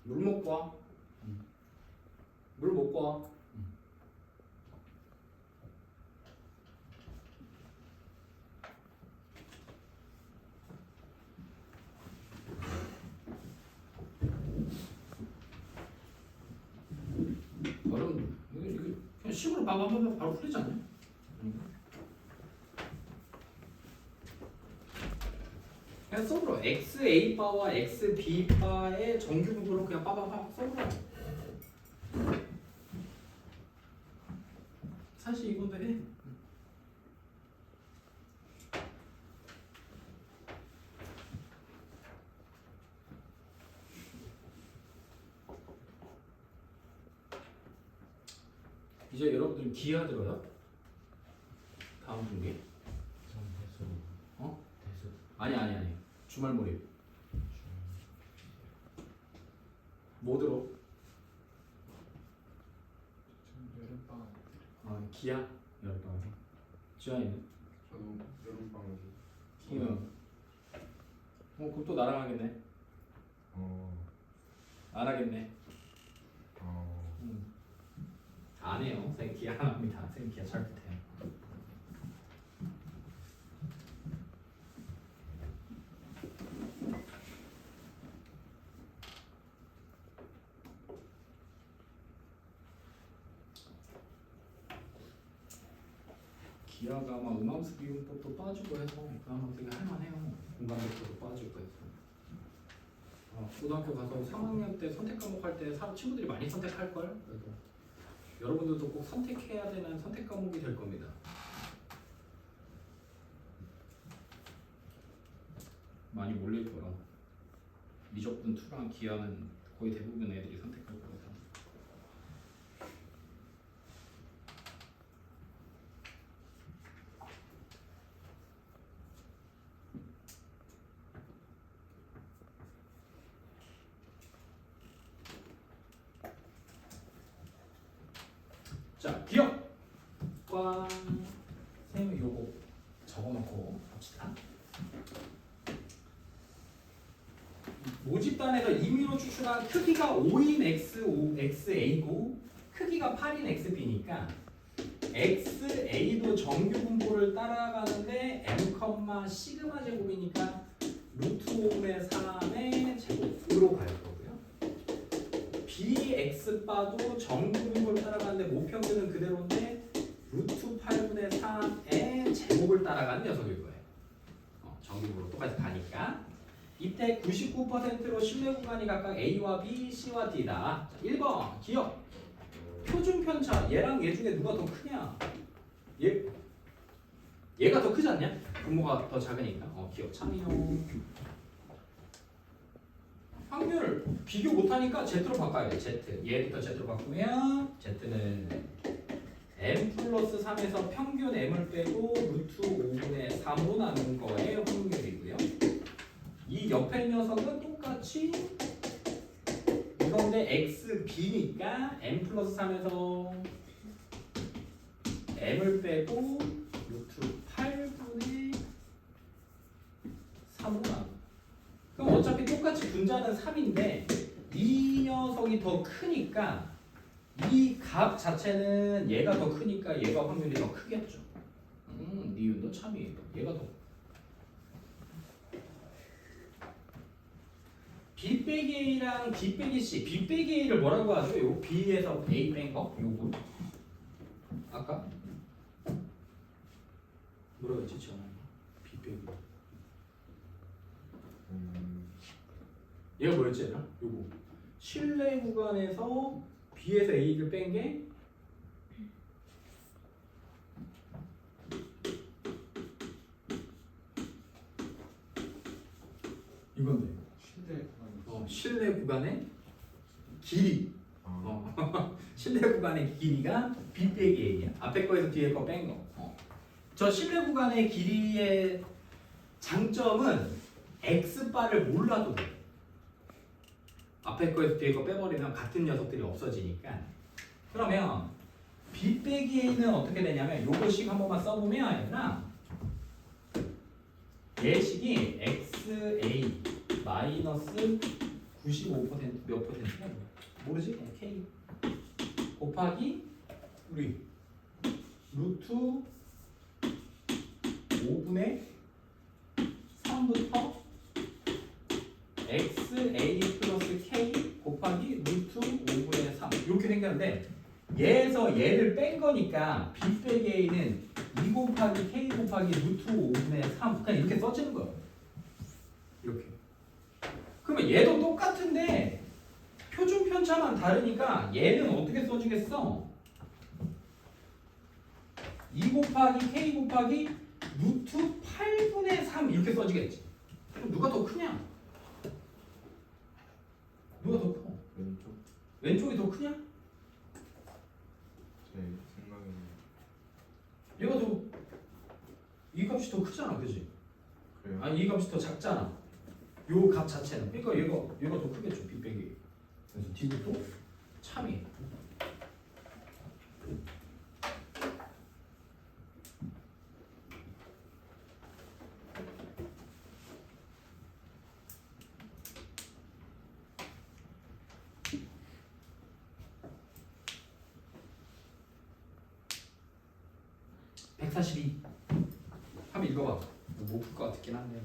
물 먹고 와. 물 먹고 와. 얼음 이거 그냥 식으로 바바바바 바로 풀리지 않냐? 그냥 써버려. XA 바와 XB 바의 정규 부분으로 그냥 빠바바 써버려. 사실 이건데 해. 이제 여러분들 기하 들어요? 다음 분기?
전 대수.
어?
대수.
아니. 주말 몰입. 뭐 들어?
전 여름방학.
기하? 여러분. 지환이는?
저도 여름방학이.
기는? 그럼 또 나랑 하겠네. 안 하겠네. 안 해요. 선생님 기하 안 합니다. 선생님 기하 잘 못해요. 기하가 아마 음함수 비용법도 빠지고 해서 그나마 되게 할만해요. 공간백도도 빠지고 해서. 고등학교 가서 3학년 때 선택 과목 할 때 친구들이 많이 선택할 걸. 그래도 여러분들도 꼭 선택해야 되는 선택 과목이 될 겁니다. 많이 몰릴 거라. 미적분 2랑 기하는 거의 대부분 애들이 선택할 거거든. 자, 기억과 선생님이 요거 적어놓고 봅시다. 모집단에서 임의로 추출한 크기가 5인 XA고 크기가 8인 XB니까 XA도 정규 분포를 따라가는데 M, 시그마 제곱이니까 루트 5분의 3의 제곱으로 갈 거고요. BX바도 정규 분포를 따라가는데 모평균은 그대로인데 루트 8분의 3의 제곱을 따라가는 녀석일 거예요. 정규 분포로 똑같이 가니까 이때 99%로 신뢰 구간이 각각 A와 B, C와 D다. 자, 1번 기억. 표준 편차. 얘랑 얘 중에 누가 더 크냐? 얘가 더 크지 않냐? 분모가 더 작으니까. 기억 참이요. 확률 비교 못하니까 Z로 바꿔야 돼. Z. 얘부터 Z로 바꾸면 Z는 M 플러스 3에서 평균 M을 빼고 루트 5분의 3으로 나눈 거의 확률이고요. 이 옆에 녀석은 똑같이 이건데 XB니까 M 플러스 3에서 M을 빼고 루트 8분의 3으로 나눠. 그럼 어차피 똑같이 분자는 3인데 이 녀석이 더 크니까 이 값 자체는 얘가 더 크니까 얘가 확률이 더 크겠죠. 니은도 참이에요. 얘가 더 B 빼기 A랑 B 빼기 C. B 빼기 A를 뭐라고 하죠? 요 B에서 A 뺀 거? 요거 아까 뭐라고 했지? 지금 B 빼기 얘가 뭐였지 얘랑? 요거 실내 구간에서 B에서 A를 뺀 게 이건데 실내 구간의 길이 실내 구간의 길이가 B 빼기 A야. 앞에 거에서 뒤에 거 뺀 거. 저 실내 구간의 길이의 장점은 X바를 몰라도 돼. 앞에 거에서 뒤에 거 빼버리면 같은 녀석들이 없어지니까. 그러면 B 빼기 A는 어떻게 되냐면 요거식 한 번만 써보면 얘들아 얘식이 XA 마이너스 95%몇 퍼센트냐? 모르지? K 곱하기 우리 루트 5분의 3부터 XA 플러스 K 곱하기 루트 5분의 3 이렇게 생겼는데 얘에서 얘를 뺀 거니까 B 빼기 A는 2 곱하기 K 곱하기 루트 5분의 3 그냥 이렇게 써지는 거예요. 이렇게. 그러면 얘도 똑같은데 표준 편차만 다르니까 얘는 어떻게 써지겠어? 2 곱하기 K 곱하기 루트 8분의 3 이렇게 써지겠지. 그럼 누가 더 크냐? 누가 더 커?
왼쪽
왼쪽이 더 크냐?
제 생각에는
얘가 더 이 값이 더 크잖아, 그지?
그래요.
아니 이 값이 더 작잖아. 요 값 자체는. 그러니까 얘가 더 크겠죠, B 빼기. 그래서 D도 또 참이. (142) 한번 읽어봐. 못 풀 것 같긴 한데.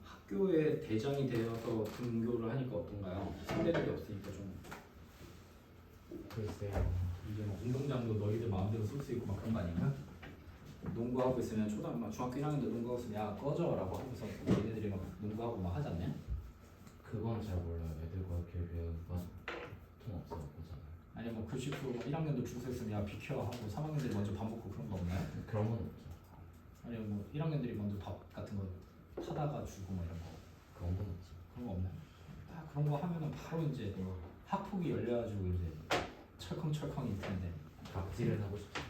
학교에 대장이 되어서 등교를 하니까 어떤가요? 선배들이 없으니까 좀
글쎄요.
이제 뭐 운동장도 너희들 마음대로 쓸 수 있고 막 그런 거 아닌가? 농구하고 있으면 중학교 1학년들 농구하고 있으면 야 꺼져라고 하면서 얘네들이 막 농구하고 막 하지 않냐?
그건 잘 몰라요. 애들과 이렇게 배우가 보통 없어 보잖아요.
아니 뭐 급식부 1학년도 줄 서 있으면 야 비켜 하고 3학년들이 먼저 밥 먹고 그런 거 없나요?
그런 건 없죠.
아니 뭐 1학년들이 먼저 밥 같은 거 타다가 주고 뭐 이런 거
그런 건 없죠.
그런 거 없나요? 딱 그런 거 하면은 바로 이제 학폭이 열려가지고 이제 철컹철컹일 텐데
각질을 하고 싶죠.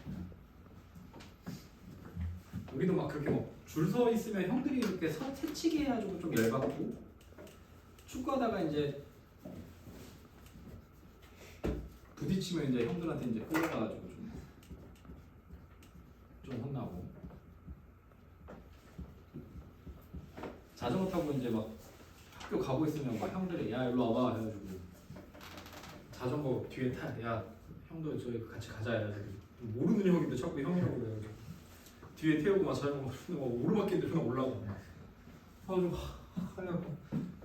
우리도 막 그렇게 뭐 줄 서 있으면 형들이 이렇게 새치기 해가지고 좀 열받고 축구하다가 이제 부딪히면 이제 형들한테 이제 끌려가가지고 좀 혼나고 자전거 타고 이제 막 학교 가고 있으면 막 형들이 야 일로 와봐 해가지고 자전거 뒤에 야 형도 저희 같이 가자 해가지고 모르는 형인데 자꾸 형이라고 그래가지고 뒤에 태우고 막 자전거 오르막길인데 그냥 올라가 그래가지고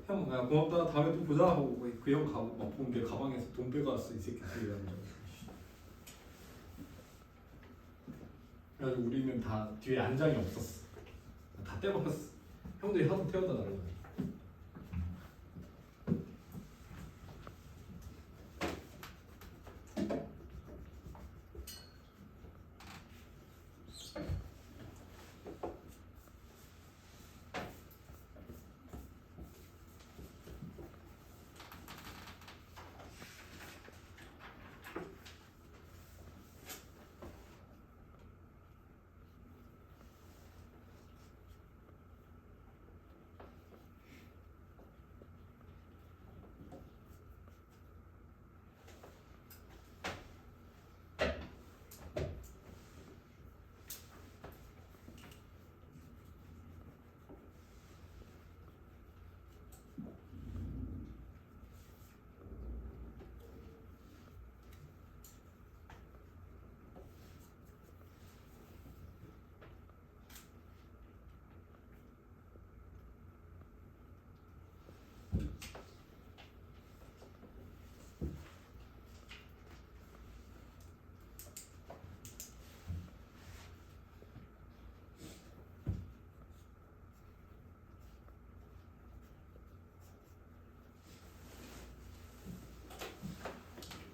형 야 고맙다 다음에 또 보자 하고 그 형 가고 막 보는데 가방에서 돈 빼가왔어 이 새끼 그래가지고 우리는 다 뒤에 안장이 없었어 다 떼버렸어 형들이 하도 태워다 달라고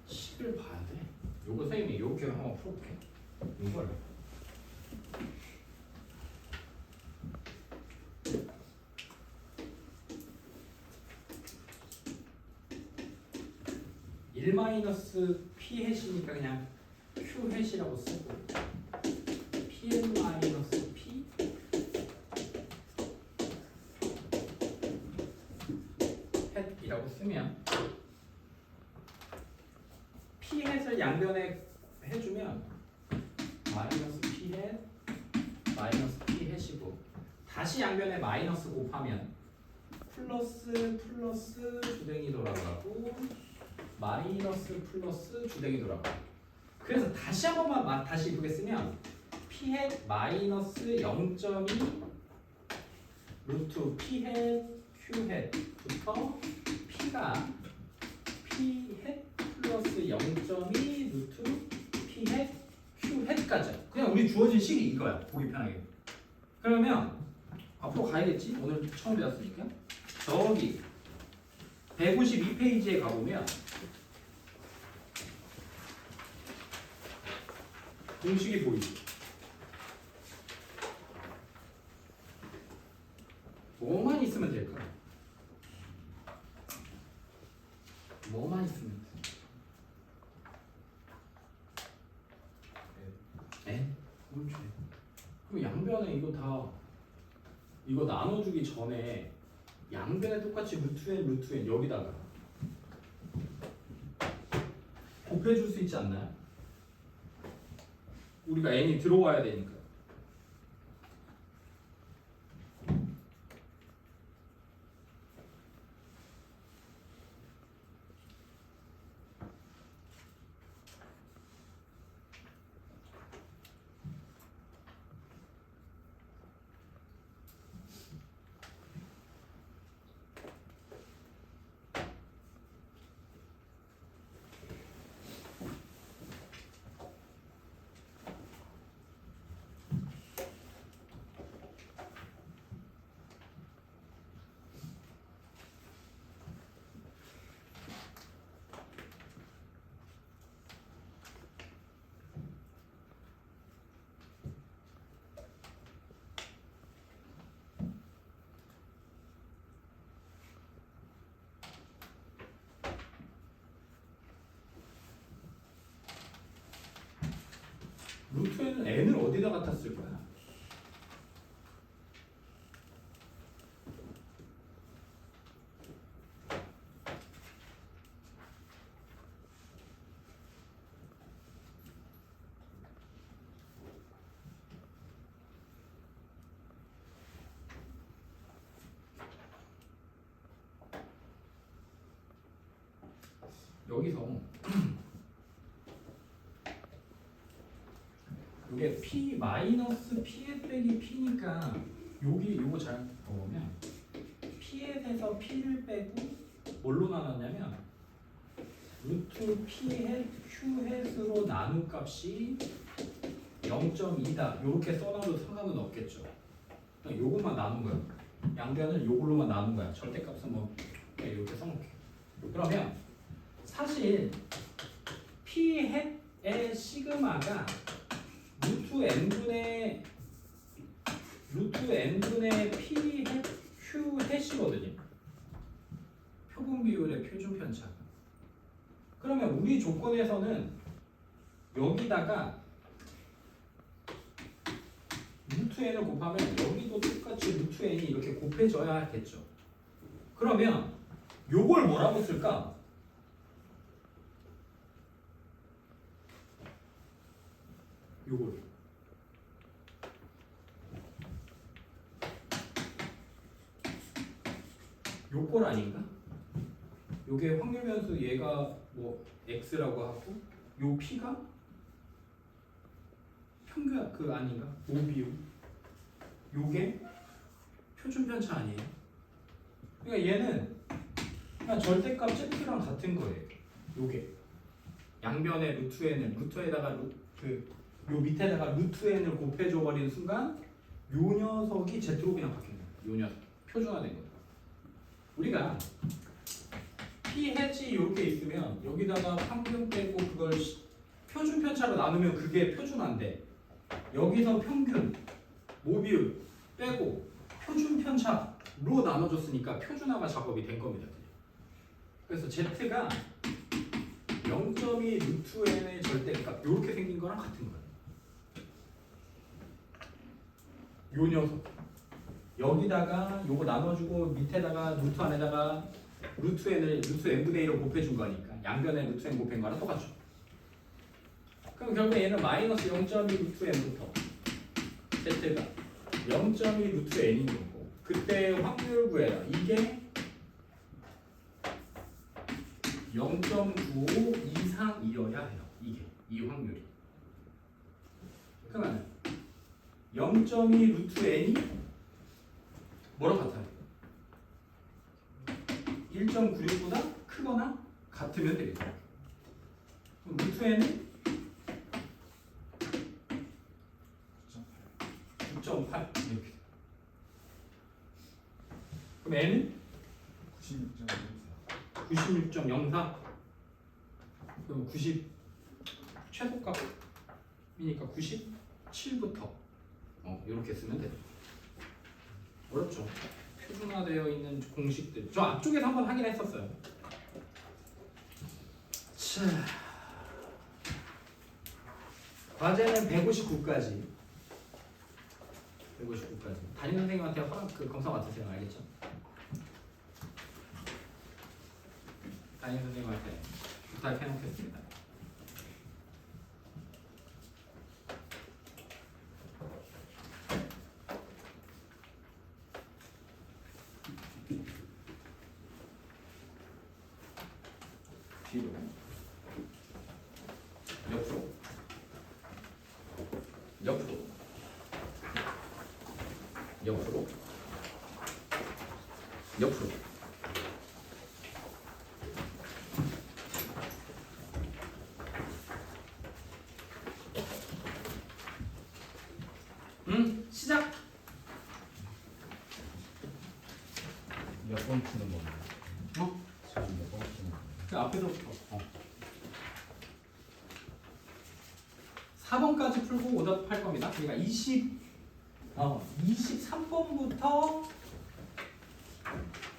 식을 봐야 돼. 요거 선생님이 요렇게 한번 풀어볼게. 이걸 (1 마이너스 p 해시니까 그냥 q 해시라고 쓰고 pn 마이너스 p 햇이라고 쓰면 p 햇을 양변에 해주면 마이너스 p 햇 마이너스 p 햇이고 다시 양변에 마이너스 곱하면 플러스 주댕이 돌아가고 마이너스 플러스 주댕이 돌아가고 그래서 다시 한 번만 다시 이쁘게 쓰면 p 햇 마이너스 0.2 루트 p 햇 q 햇부터 p가 p 햇 플러스 0.2 루트 p 햇 q 햇까지 그냥 우리 주어진 식이 이거야 보기 편하게 그러면 앞으로 가야겠지 오늘 처음 배웠으니까 저기 152페이지에 가보면 공식이 보이지 뭐만 있으면 될까? 뭐만 있으면 돼? 그렇지. 그럼 양변에 이거 나눠주기 전에 양변에 똑같이 루트 n 여기다가 곱해줄 수 있지 않나요? 우리가 n이 들어와야 되니까. 그러면 n을 어디다 갖다 쓸 거야? 여기서 이게 p 마이너스 p에 빼기 p니까 여기 요거 잘 보면 p에서 p를 빼고 뭘로 나눴냐면 루트 p 햇 q 햇으로 나눈 값이 0.2다 이렇게 써놔도 상관은 없겠죠. 그냥 요것만 나눈 거야. 양변을 요걸로만 나눈 거야. 절대값은 뭐 그냥 이렇게 써놓게. 그러면 사실 p 햇의 시그마가 루트 n분의 p 햇 q 햇이거든요. 표본 비율의 표준 편차. 그러면 우리 조건에서는 여기다가 루트 n을 곱하면 여기도 똑같이 루트 n이 이렇게 곱해져야겠죠. 그러면 요걸 뭐라고 쓸까? 요걸 요걸 아닌가? 요게 확률 변수 얘가 뭐 x라고 하고 요 p가 평균 그 아닌가? 모비율 요게 표준 편차 아니에요? 그러니까 얘는 그냥 절대값 z랑 같은 거예요. 요게 양변에 루트 n을 루트에다가 요 밑에다가 루트 n을 곱해줘 버리는 순간 요 녀석이 z로 그냥 바뀌는 거예요. 요 녀석 표준화된 거예요. 우리가 p 해지 이렇게 있으면 여기다가 평균 빼고 그걸 표준 편차로 나누면 그게 표준화인데 여기서 평균 모비율 빼고 표준 편차로 나눠줬으니까 표준화가 작업이 된 겁니다. 그래서 z가 0.2 루트 n의 절대값 이렇게 생긴 거랑 같은 거예요. 요 녀석 여기다가 요거 나눠주고 밑에다가 루트 안에다가 루트 n을 루트 n분의 1로 곱해준 거니까 양변에 루트 n 곱한 거랑 똑같죠. 그럼 결국 얘는 마이너스 0.2 루트 n부터 z가 0.2 루트 n인 거고 그때 확률 구해라. 이게 0.95 이상이어야 해요. 이 확률이. 그러면 0.2 루트 n이 뭐랑 같아요? 1.96보다 크거나 같으면 되겠죠. 그럼 루트 n은 9.8 이렇게. 그럼 n은 96.04. 그럼 90 최소값이니까 97부터 이렇게 쓰면 돼요. 어렵죠? 표준화되어 있는 공식들 저 앞쪽에서 한번 하긴 했었어요. 자, 과제는 159까지. 담임 선생님한테 허락 검사 맡으세요. 알겠죠? 담임 선생님한테 부탁해 놓겠습니다. 뒤로 옆으로 시작.
몇 번 치는 건데? 지금 몇 번 치는 건데?
그 앞에서부터 4번까지 풀고 오답할 겁니다. 그러니까 23번부터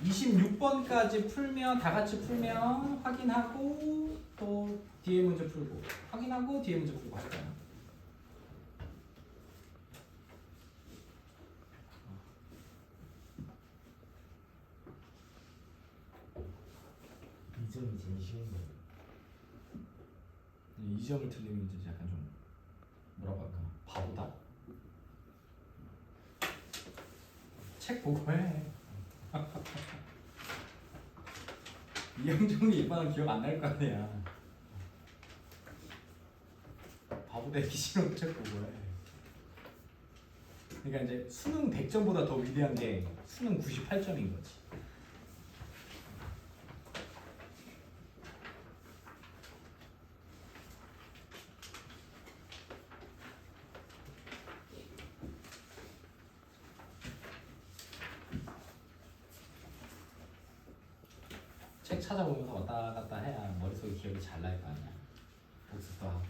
26번까지 풀면 다 같이 풀면 확인하고 또 뒤에 문제 풀고 확인하고 뒤에 문제 풀고 할 거예요.
2점이 제일 쉬운 거예요.
이 점을 틀리면 이제 약간 좀 뭐라고 할까 바보다. 책 보고 해. 이영종이 일반은 기억 안 날 거 아니야. 바보 되기 싫으면 책 보고 해. 그러니까 이제 수능 100점보다 더 위대한 게 수능 98점인 거지. 책 찾아보면서 왔다 갔다 해야 머릿속에 기억이 잘 날 거 아니야. 복습도 하고.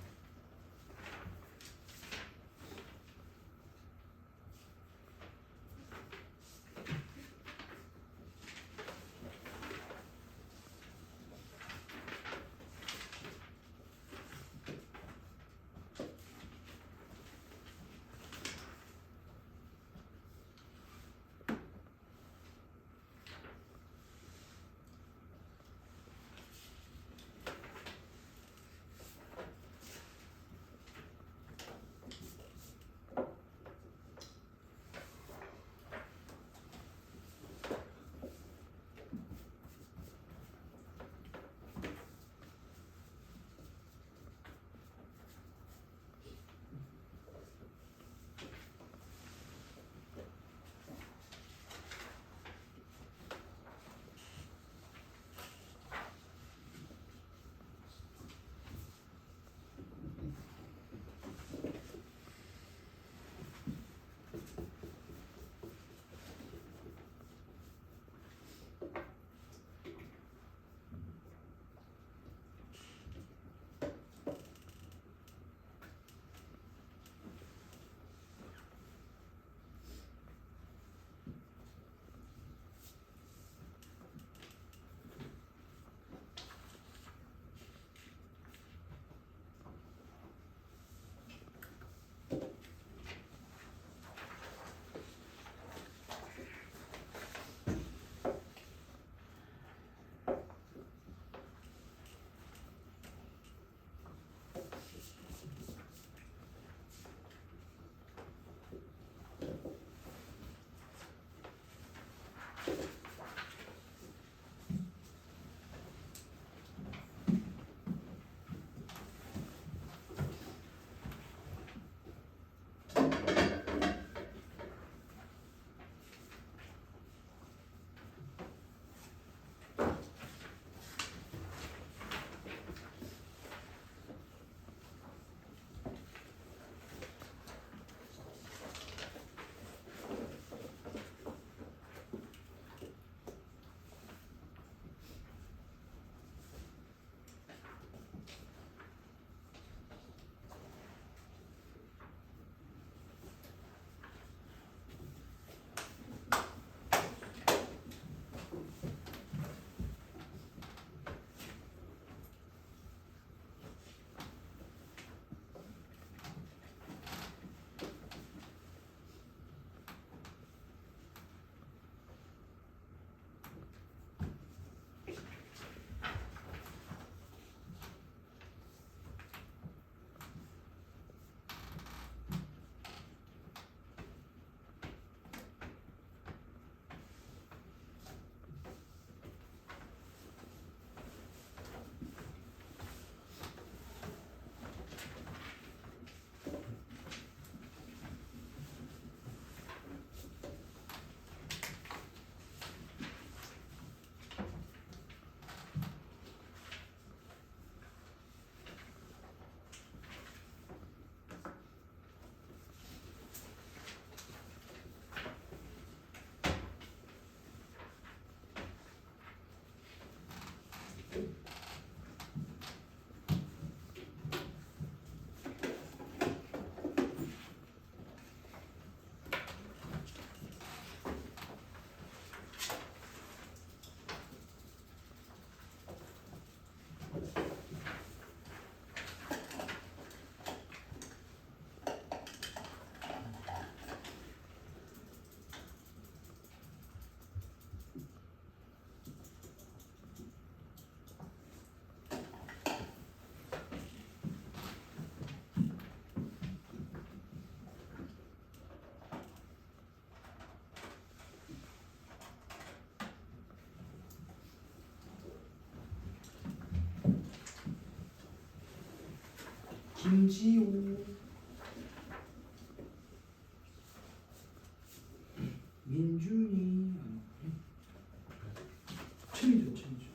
김지호 민준이 최민준 최민준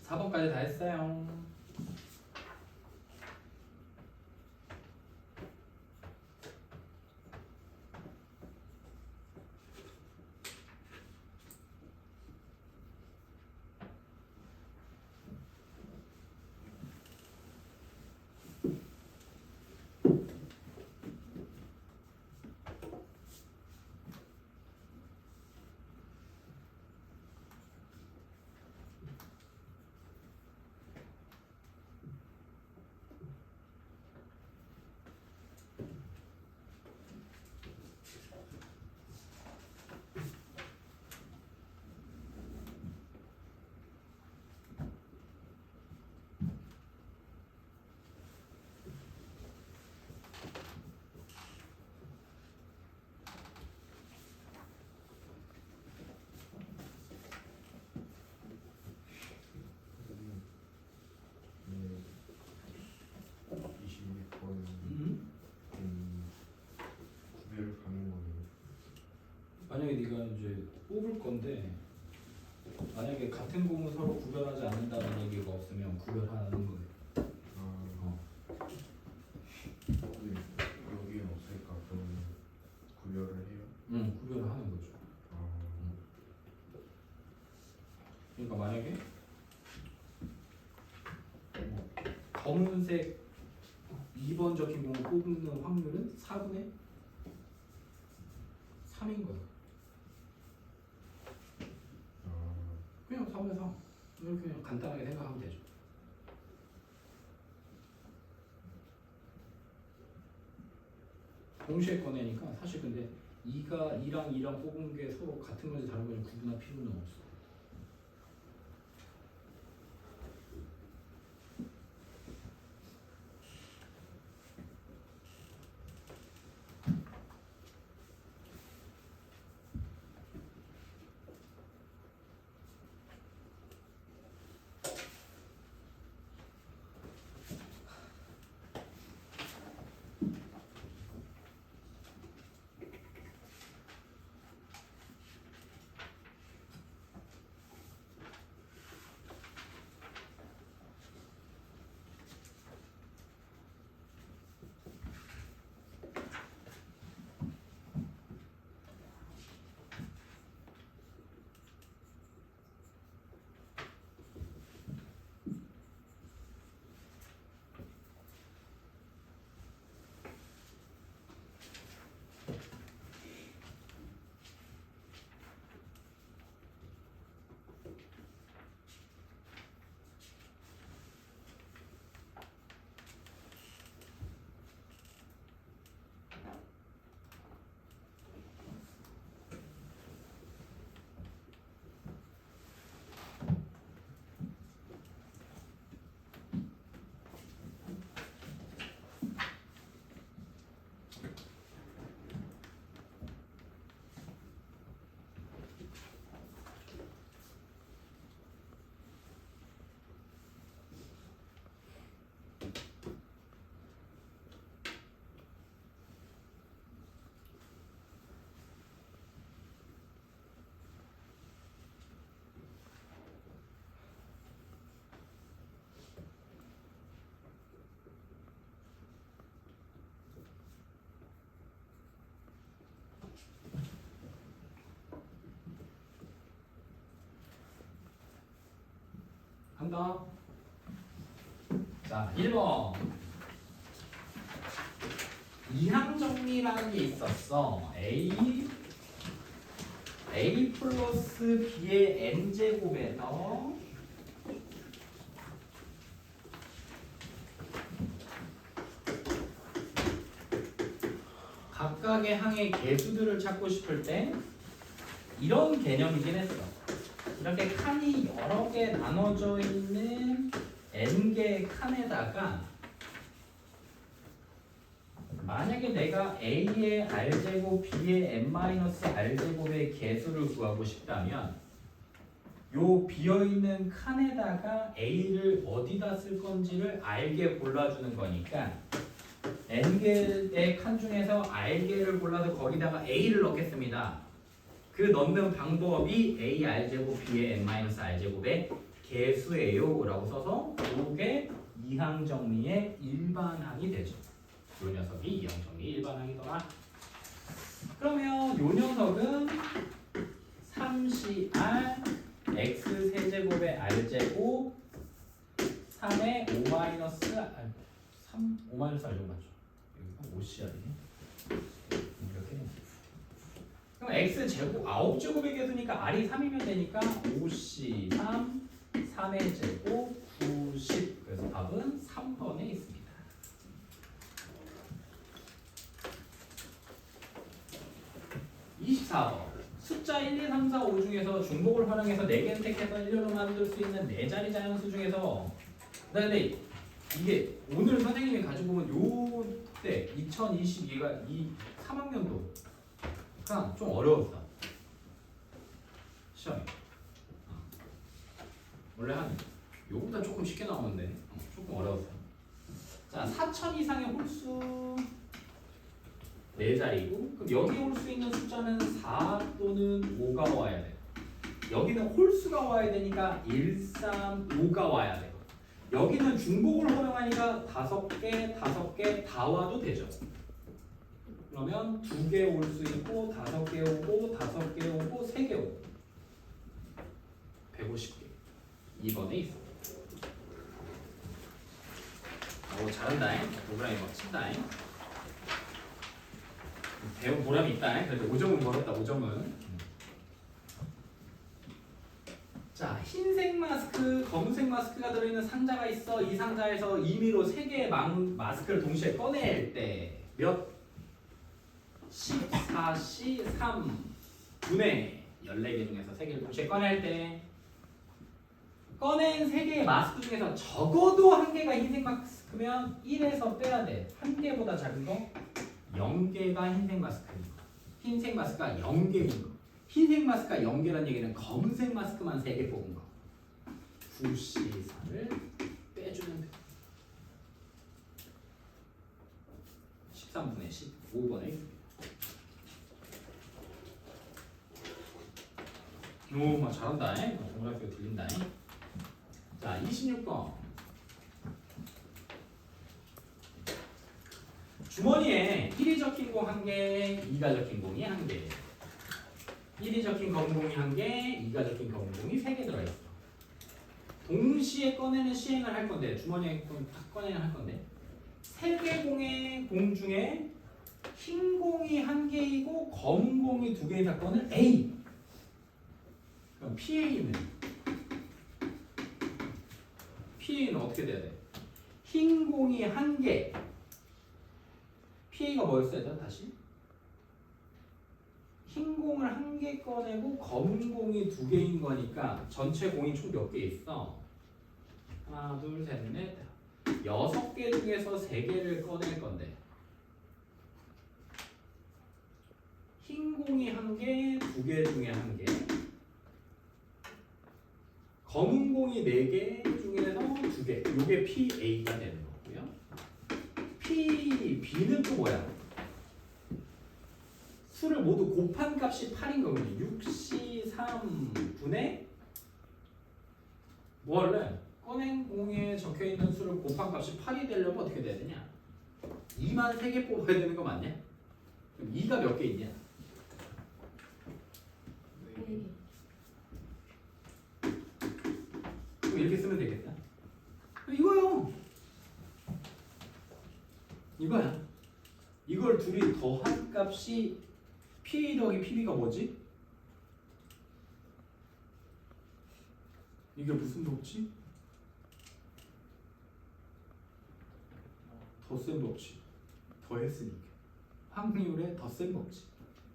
사 번까지 다 했어요. 만약에 네가 이제 뽑을 건데 만약에 같은 공을 서로 구별하지 않는다는 얘기가 없으면 구별하는 거예요.
근데 여기는 없으니까 그럼 구별을 해요?
응, 구별을 하는 거죠. 그러니까 만약에 뭐 검은색 2번 적힌 공을 뽑는 확률은 4분의 3인 거야.
아,
그냥 3에 3. 이렇게 그냥 간단하게 생각하면 되죠. 동시에 꺼내니까 사실 근데 2랑 2랑 뽑은 게 서로 같은 건지 다른 건지 구분할 필요는 없어. 한다. 자, 1번. 이항 정리라는 게 있었어. A 플러스 B의 n제곱에서 각각의 항의 개수들을 찾고 싶을 때 이런 개념이긴 했어. 이렇게 칸이 여러 개 나눠져 있는 n개의 칸에다가 만약에 내가 a의 r제곱, b의 n-r제곱의 개수를 구하고 싶다면 요 비어있는 칸에다가 a를 어디다 쓸 건지를 알게 골라주는 거니까 n개의 칸 중에서 r개를 골라서 거기다가 a를 넣겠습니다. 그 넣는 방법이 a r제곱 b의 n-r제곱의 개수예요 라고 써서 이게 이항 정리의 일반항이 되죠. 요 녀석이 이항 정리 일반항이더라. 그러면 요 녀석은 3cr x 세제곱의 r제곱 3의 5-r 3 5-r 제곱 맞죠? 여기가 5cr이네. 이렇게. 그럼 x 제곱 9제곱의 개수니까 r이 3이면 되니까 5c 3 3의 제곱 90. 그래서 답은 3번에 있습니다. 24번. 숫자 1, 2, 3, 4, 5 중에서 중복을 활용해서 4개 선택해서 1로 만들 수 있는 4자리 자연수 중에서 근데 이게 오늘 선생님이 가지고 온 요때 2022가 이 3학년도 그냥 좀 어려웠어. 시험이. 원래 한 요보다 조금 쉽게 나오는데 조금 어려웠어. 자, 4,000 이상의 홀수 4자리고 그럼 여기 올 수 있는 숫자는 4 또는 5가 와야 돼. 여기는 홀수가 와야 되니까 1, 3, 5가 와야 돼. 여기는 중복을 활용하니까 5개, 5개 다 와도 되죠. 그러면 2개 올 수 있고 5개 오고 5개 오고 3개 오고 150개 2번에 있어. 오 잘한다잉. 프로그램이 막 친다잉. 배운 보람이 있다. 그래도 5점은 벌었다. 5점은. 자, 흰색 마스크, 검은색 마스크가 들어있는 상자가 있어. 이 상자에서 임의로 3개의 마스크를 동시에 꺼낼 때 몇? 14C 3분의 14개 중에서 3개를 동시에 꺼낼 때 꺼낸 3개의 마스크 중에서 적어도 1개가 흰색 마스크면 1에서 빼야 돼. 1개보다 작은 거 0개가 흰색 마스크인 거. 흰색 마스크가 0개인 거. 흰색 마스크가 0개란 얘기는 검은색 마스크만 3개 뽑은 거. 9C4를 빼주면 돼. 13분의 15번에 있습니다. 오, 막 잘한다. 동그랗게 들린다. 자, 26번. 주머니에 1이 적힌 공 1개, 2가 적힌 공이 1개. 1이 적힌 검은 공이 1개, 2가 적힌 검은 공이 3개 들어있어. 동시에 꺼내는 시행을 할 건데, 주머니에 딱 꺼내는 할 건데, 3개 공의 공 중에 흰 공이 1개이고 검은 공이 2개인 사건을 A. 그럼 PA는 어떻게 돼야 돼? 흰 공이 1개. PA가 뭐였어야 돼? 다시. 흰 공을 1개 꺼내고 검은 공이 2개인 거니까 전체 공이 총 몇 개 있어? 하나, 둘, 셋, 넷, 6개 중에서 3개를 꺼낼 건데 흰 공이 1개, 2개 중에 1개, 검은 공이 4개 중에서 2개. 이게 PA가 되는 거고요. PB는 또 뭐야? 수를 모두 곱한 값이 8인 거거든요. 6C3분의 뭐 할래? 꺼낸 공에 적혀있는 수를 곱한 값이 8이 되려면 어떻게 돼야 되냐? 2만 3개 뽑아야 되는 거 맞냐? 그럼 2가 몇 개 있냐? 그럼 이렇게 쓰면 되겠다. 이거요. 이거야. 이걸 둘이 더한 값이 PA 더하기 PB가 뭐지? 이게 무슨 법칙? 덧셈 법칙. 더했으니까. 확률의 덧셈 법칙.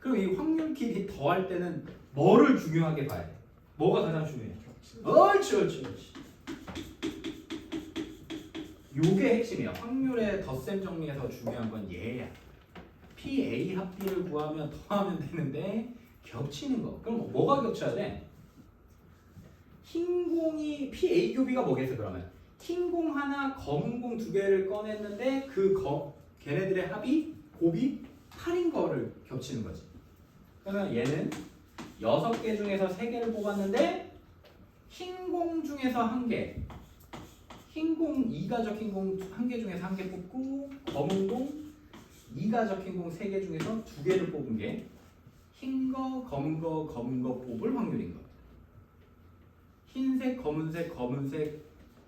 그럼 이 확률끼리 더할 때는 뭐를 중요하게 봐야 돼? 뭐가 가장 중요해? 옳지. 요게 핵심이야. 확률의 덧셈 정리에서 중요한 건 얘야. PA 합비를 구하면 더하면 되는데 겹치는 거. 그럼 뭐가 겹쳐야 돼? 흰 공이 PA 교비가 뭐겠어 그러면? 흰 공 하나, 검은 공 2개를 꺼냈는데 걔네들의 합이 곱이 8인 거를 겹치는 거지. 그러면 얘는 6개 중에서 3개를 뽑았는데 흰 공 중에서 1개, 흰 공 2가 적힌 공 1개 중에서 1개 뽑고 검은 공 2가 적힌 공 3개 중에서 2개를 뽑은 게 흰 거, 검은 거 뽑을 확률인 거예요. 흰색, 검은색에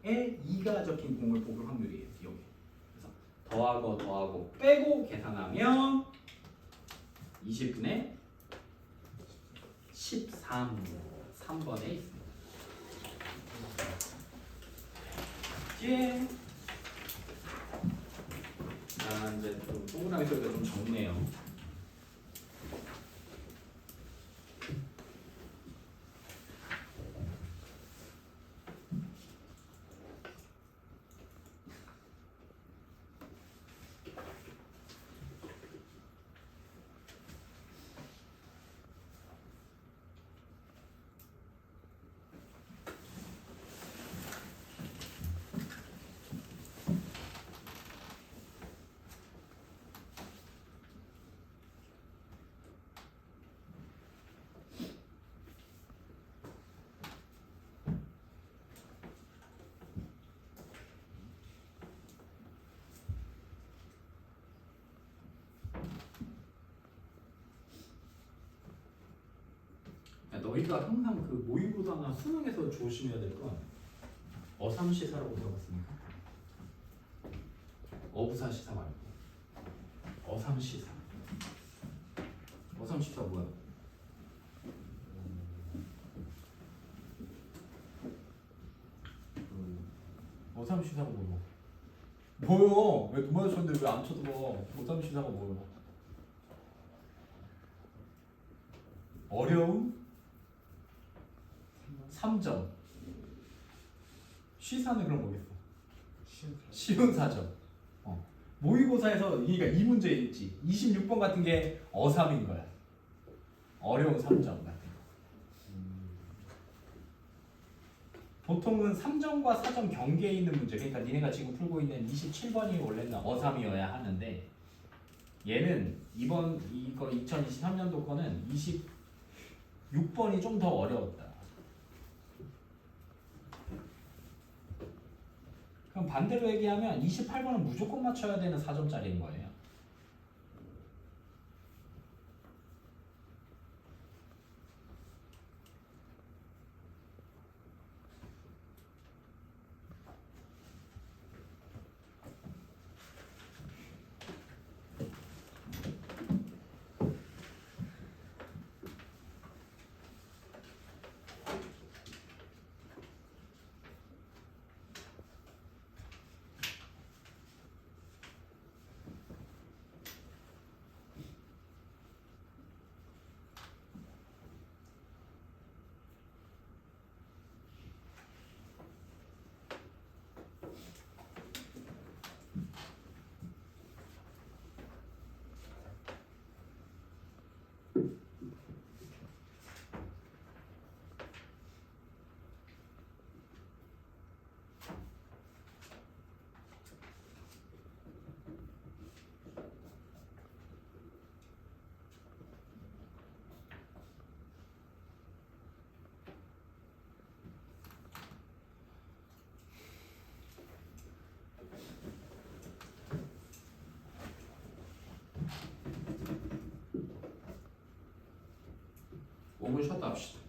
2가 적힌 공을 뽑을 확률이에요. 여기. 그래서 더하고 빼고 계산하면 20분의 3번에 있습니다. 뒤에 이제 좀 동그라미 소리가 좀 적네요. 너희가 항상 그 모의고사나 수능에서 조심해야 될 건 어삼시사라고 들어봤습니까? 어부사시사 말고 어삼시사. 534 뭐야?
그
534가 뭐야? 뭐요? 왜 두 마디 쳤는데 왜 안 쳐들어? 534가 뭐요? 어려운 3점. 쉬사는 그럼 뭐겠어? 쉬운 4점. 모의고사에서 그러니까 이 문제 있지. 26번 같은 게 어삼인 거야. 어려운 3점 같은 거. 보통은 3점과 4점 경계에 있는 문제. 그러니까 니네가 지금 풀고 있는 27번이 원래는 어삼이어야 하는데 얘는 이번 이거 2023년도 거는 26번이 좀 더 어려웠다. 그럼 반대로 얘기하면 28번은 무조건 맞춰야 되는 4점짜리인 거예요. 오분 쉬었다 합시다.